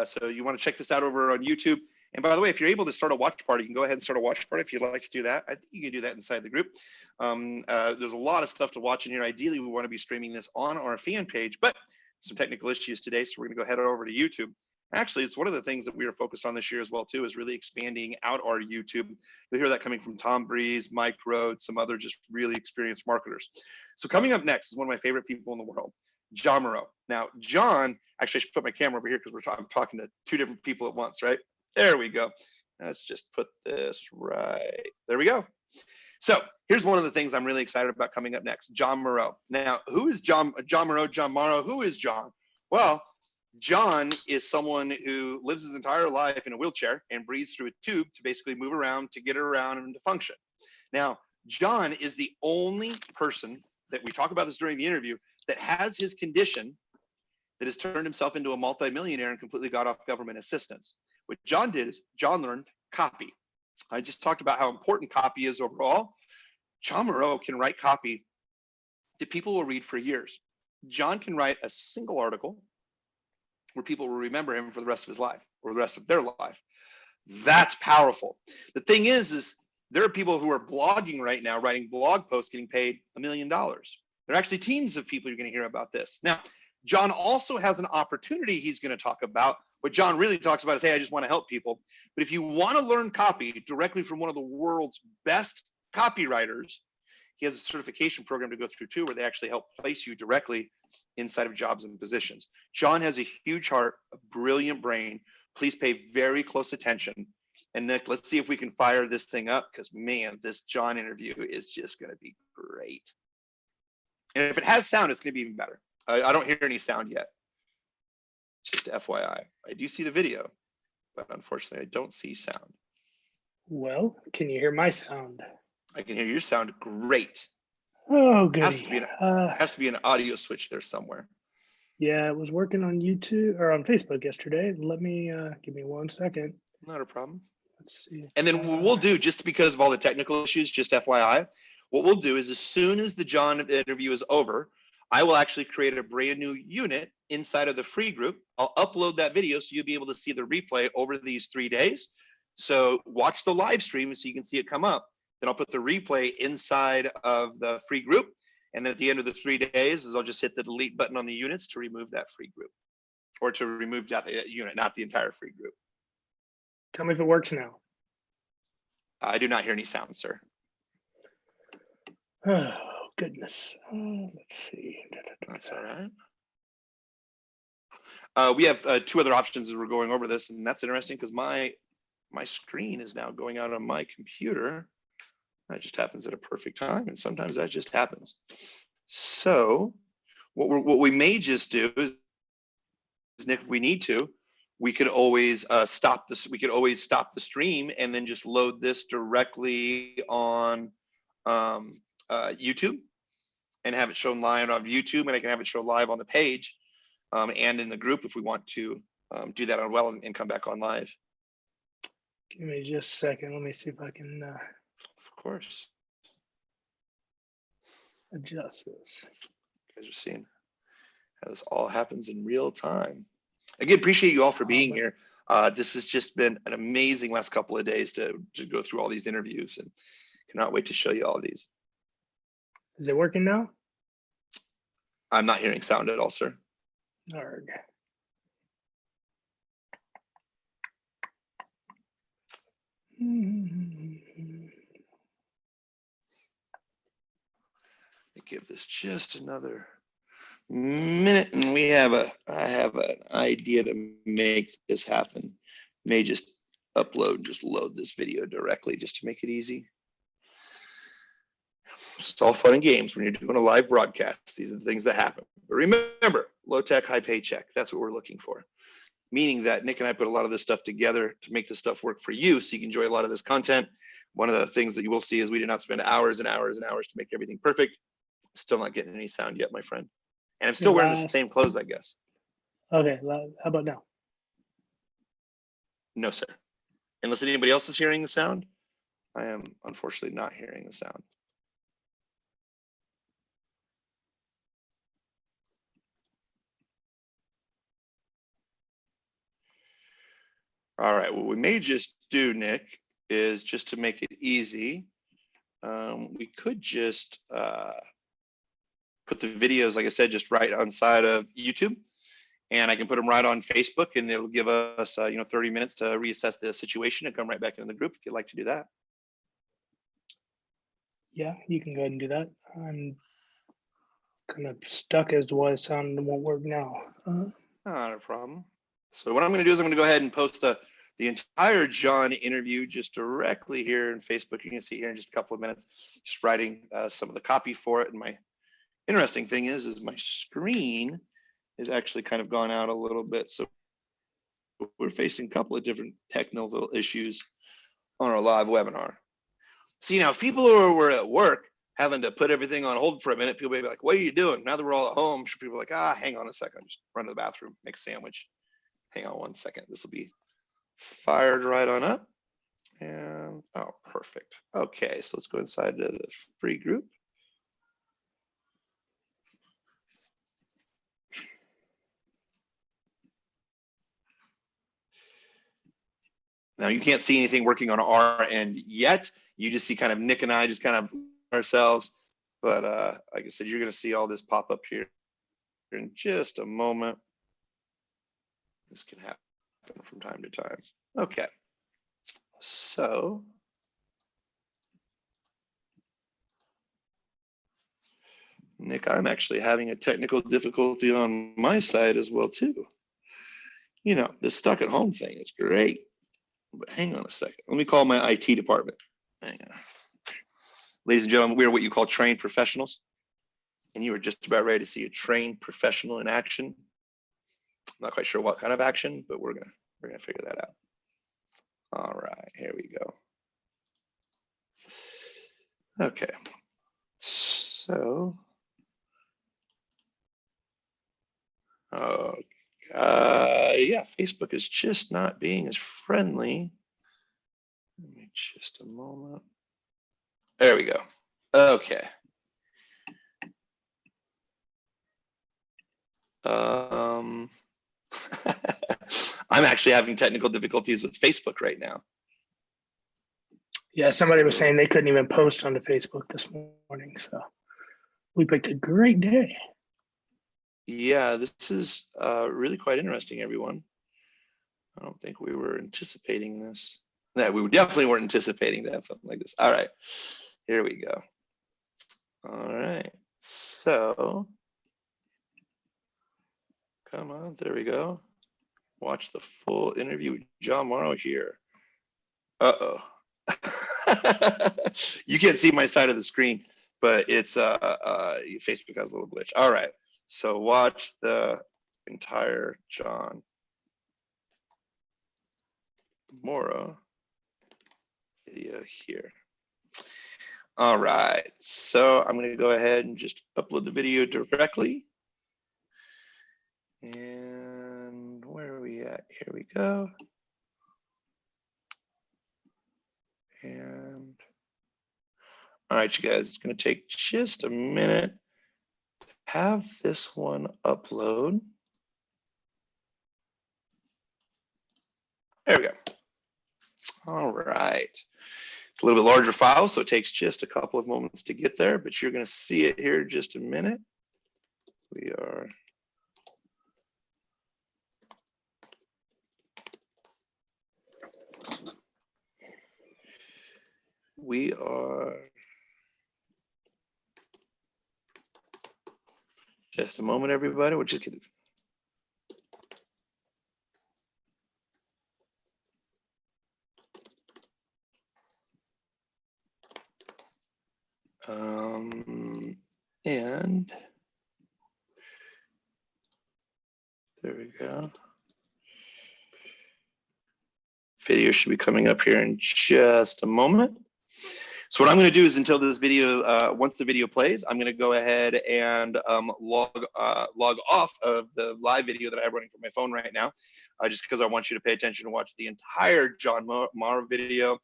Speaker 1: so you want to check this out over on YouTube. And by the way, if you're able to start a watch party, you can go ahead and start a watch party if you'd like to do that. I think you can do that inside the group. There's a lot of stuff to watch in here. Ideally, we want to be streaming this on our fan page, but some technical issues today, so we're going to go head over to YouTube. Actually, it's one of the things that we are focused on this year as well, too, is really expanding out our YouTube. You'll hear that coming from Tom Breeze, Mike Rhodes, some other just really experienced marketers. So coming up next is one of my favorite people in the world, John Morrow. Now, John, actually, I should put my camera over here because I'm talking to two different people at once, right? There we go. Let's just put this right. There we go. So here's one of the things I'm really excited about coming up next, John Morrow. Now, who is John Morrow, John Morrow? Who is John? Well, John is someone who lives his entire life in a wheelchair and breathes through a tube to basically move around, to get around and to function. Now, John is the only person that we talk about this during the interview that has his condition that has turned himself into a multimillionaire and completely got off government assistance. What John did is John learned copy. I just talked about how important copy is overall. John Morrow can write copy that people will read for years. John can write a single article where people will remember him for the rest of his life or the rest of their life. That's powerful. The thing is there are people who are blogging right now, writing blog posts, getting paid $1 million. There are actually teams of people you're going to hear about this. Now, John also has an opportunity he's going to talk about. What John really talks about is, hey, I just want to help people. But if you want to learn copy directly from one of the world's best copywriters, he has a certification program to go through too, where they actually help place you directly inside of jobs and positions. John has a huge heart, a brilliant brain. Please pay very close attention. And Nick, let's see if we can fire this thing up, because man, this John interview is just going to be great. And if it has sound, it's going to be even better. I don't hear any sound yet. Just FYI, I do see the video, but unfortunately I don't see sound.
Speaker 2: Well, can you hear my sound?
Speaker 1: I can hear your sound great.
Speaker 2: Oh, good.
Speaker 1: Has to be an audio switch there somewhere.
Speaker 2: Yeah, it was working on YouTube or on Facebook yesterday. Let me give me 1 second.
Speaker 1: Not a problem.
Speaker 2: Let's see.
Speaker 1: And then what we'll do, just because of all the technical issues, just FYI, what we'll do is as soon as the John interview is over, I will actually create a brand new unit inside of the free group. I'll upload that video so you'll be able to see the replay over these 3 days. So watch the live stream so you can see it come up. Then I'll put the replay inside of the free group. And then at the end of the 3 days, I'll just hit the delete button on the units to remove that free group, or to remove that unit, not the entire free group.
Speaker 2: Tell me if it works now.
Speaker 1: I do not hear any sound, sir.
Speaker 2: Oh, goodness. Let's see.
Speaker 1: That's all right. We have 2 other options as we're going over this, and that's interesting because my screen is now going out on my computer. That just happens at a perfect time, and sometimes that just happens. So what we may just do is, Nick, if we need to, we could always stop this. We could always stop the stream and then just load this directly on YouTube and have it shown live on YouTube, and I can have it show live on the page and in the group if we want to do that on well and come back on live.
Speaker 2: Give me just a second. Let me see if I can.
Speaker 1: Of course.
Speaker 2: Adjust this.
Speaker 1: You guys are seeing how this all happens in real time. Again, appreciate you all for being here. This has just been an amazing last couple of days to go through all these interviews, and cannot wait to show you all of these.
Speaker 2: Is it working now?
Speaker 1: I'm not hearing sound at all, sir.
Speaker 2: Arg.
Speaker 1: Give this just another minute, and I have an idea to make this happen. May just upload and just load this video directly just to make it easy. It's all fun and games when you're doing a live broadcast. These are the things that happen. But remember, low tech, high paycheck. That's what we're looking for. Meaning that Nick and I put a lot of this stuff together to make this stuff work for you so you can enjoy a lot of this content. One of the things that you will see is we did not spend hours and hours and hours to make everything perfect. Still not getting any sound yet, my friend. And I'm still wearing the same clothes, I guess.
Speaker 2: Okay, how about now?
Speaker 1: No, sir. Unless anybody else is hearing the sound, I am unfortunately not hearing the sound. All right, what we may just do, Nick, is just to make it easy, we could just put the videos, like I said, just right on side of YouTube, and I can put them right on Facebook, and it'll give us 30 minutes to reassess the situation and come right back into the group if you'd like to do that.
Speaker 2: Yeah, you can go ahead and do that. I'm kind of stuck as to why the sound won't work now.
Speaker 1: Not a problem. So what I'm going to do is I'm going to go ahead and post the entire John interview just directly here in Facebook. You can see here in just a couple of minutes, just writing some of the copy for it. And my interesting thing is my screen is actually kind of gone out a little bit. So we're facing a couple of different technical issues on our live webinar. See, now if people who were at work having to put everything on hold for a minute, people may be like, what are you doing? Now that we're all at home, people are like, hang on a second, just run to the bathroom, make a sandwich. Hang on one second. This will be fired right on up. And oh, perfect. Okay, so let's go inside the free group. Now you can't see anything working on our end yet. You just see kind of Nick and I just kind of ourselves. But like I said, you're going to see all this pop up here in just a moment. This can happen from time to time. Okay, so Nick, I'm actually having a technical difficulty on my side as well too. You know, this stuck at home thing is great, but hang on a second. Let me call my IT department. Hang on. Ladies and gentlemen, we are what you call trained professionals, and you are just about ready to see a trained professional in action. I'm not quite sure what kind of action, but we're gonna figure that out. All right, here we go. Okay, so yeah, Facebook is just not being as friendly. Give me just a moment. There we go. Okay. I'm actually having technical difficulties with Facebook right now.
Speaker 2: Yeah, somebody was saying they couldn't even post onto Facebook this morning, so we picked a great day.
Speaker 1: Yeah, this is really quite interesting, everyone. I don't think we were anticipating this. Yeah, we definitely weren't anticipating to have something like this. All right, here we go. All right, so come on, there we go. Watch the full interview with John Morrow here. Uh-oh. You can't see my side of the screen, but it's Facebook has a little glitch. All right, so watch the entire John Morrow video here. All right, so I'm going to go ahead and just upload the video directly. And where are we at? Here we go. And all right, you guys, it's going to take just a minute to have this one upload. There we go. All right. It's a little bit larger file, so it takes just a couple of moments to get there, but you're going to see it here in just a minute. We are just a moment, everybody. We're just kidding. And there we go. Video should be coming up here in just a moment. So what I'm going to do is until this video, once the video plays, I'm going to go ahead and log off of the live video that I have running from my phone right now, just because I want you to pay attention and watch the entire John Morrow video,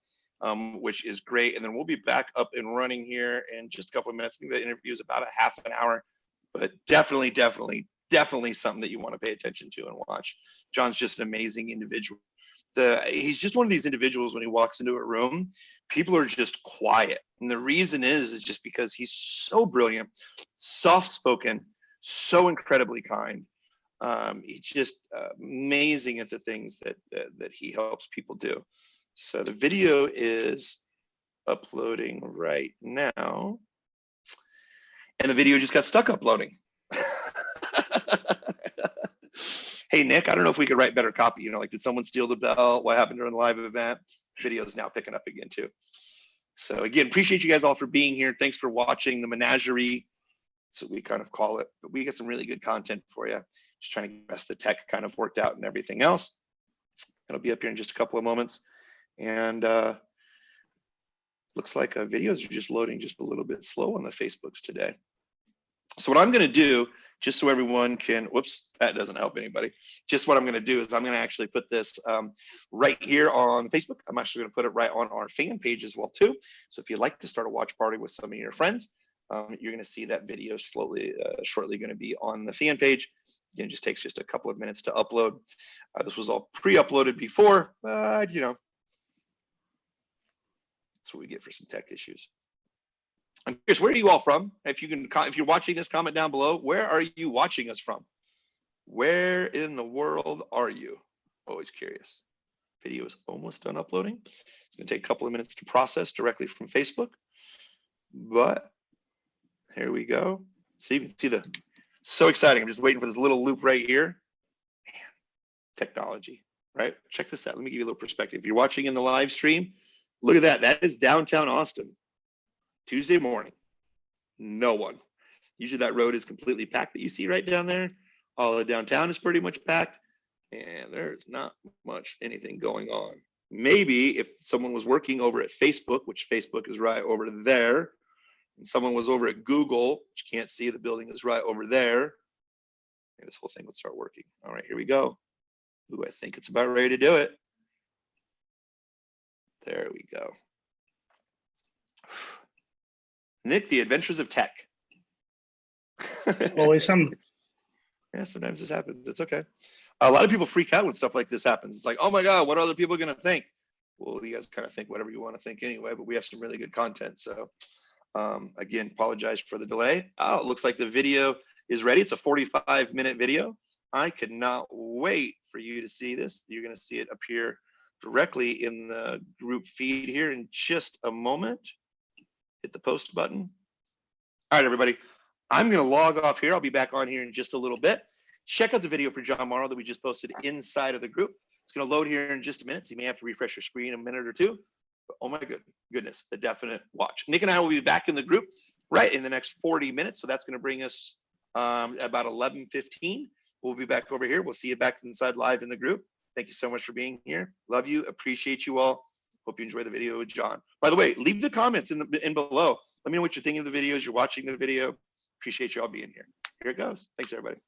Speaker 1: which is great. And then we'll be back up and running here in just a couple of minutes. I think the interview is about a half an hour, but definitely something that you want to pay attention to and watch. John's just an amazing individual. He's just one of these individuals when he walks into a room, people are just quiet. And the reason is just because he's so brilliant, soft-spoken, so incredibly kind. He's just amazing at the things that he helps people do. So the video is uploading right now. And the video just got stuck uploading. Hey, Nick, I don't know if we could write better copy. You know, like, did someone steal the bell? What happened during the live event? Video is now picking up again, too. So, again, appreciate you guys all for being here. Thanks for watching the menagerie. That's what we kind of call it. But we get some really good content for you. Just trying to get the rest of the tech kind of worked out and everything else. It'll be up here in just a couple of moments. And looks like videos are just loading just a little bit slow on the Facebooks today. So what I'm going to do, just so everyone can, whoops, that doesn't help anybody. Just what I'm going to do is I'm going to actually put this right here on Facebook. I'm actually going to put it right on our fan page as well too. So if you'd like to start a watch party with some of your friends, you're going to see that video shortly going to be on the fan page. Again, it just takes just a couple of minutes to upload. This was all pre-uploaded before, but you know, that's what we get for some tech issues. I'm curious, where are you all from? If you're watching this, comment down below. Where are you watching us from? Where in the world are you? Always curious. Video is almost done uploading. It's going to take a couple of minutes to process directly from Facebook, but here we go. See, you can see so exciting. I'm just waiting for this little loop right here. Man, technology, right? Check this out. Let me give you a little perspective. If you're watching in the live stream, look at that. That is downtown Austin. Tuesday morning, no one. Usually that road is completely packed that you see right down there. All of downtown is pretty much packed, and there's not much anything going on. Maybe if someone was working over at Facebook, which Facebook is right over there, and someone was over at Google, which you can't see, the building is right over there, and this whole thing would start working. All right, here we go. Ooh, I think it's about ready to do it. There we go. Nick, the adventures of tech.
Speaker 2: Always something.
Speaker 1: Yeah, sometimes this happens. It's okay. A lot of people freak out when stuff like this happens. It's like, oh my God, what are other people going to think? Well, you guys kind of think whatever you want to think anyway, but we have some really good content. So again, apologize for the delay. Oh, it looks like the video is ready. It's a 45-minute video. I could not wait for you to see this. You're going to see it appear directly in the group feed here in just a moment. Hit the post button. All right, everybody. I'm going to log off here. I'll be back on here in just a little bit. Check out the video for John Morrow that we just posted inside of the group. It's going to load here in just a minute. So you may have to refresh your screen a minute or two. But oh my goodness, a definite watch. Nick and I will be back in the group right in the next 40 minutes. So that's going to bring us about 11:15. We'll be back over here. We'll see you back inside live in the group. Thank you so much for being here. Love you. Appreciate you all. Hope you enjoy the video with John. By the way, leave the comments in below. Let me know what you're thinking of the videos. You're watching the video. Appreciate you all being here. Here it goes. Thanks, everybody.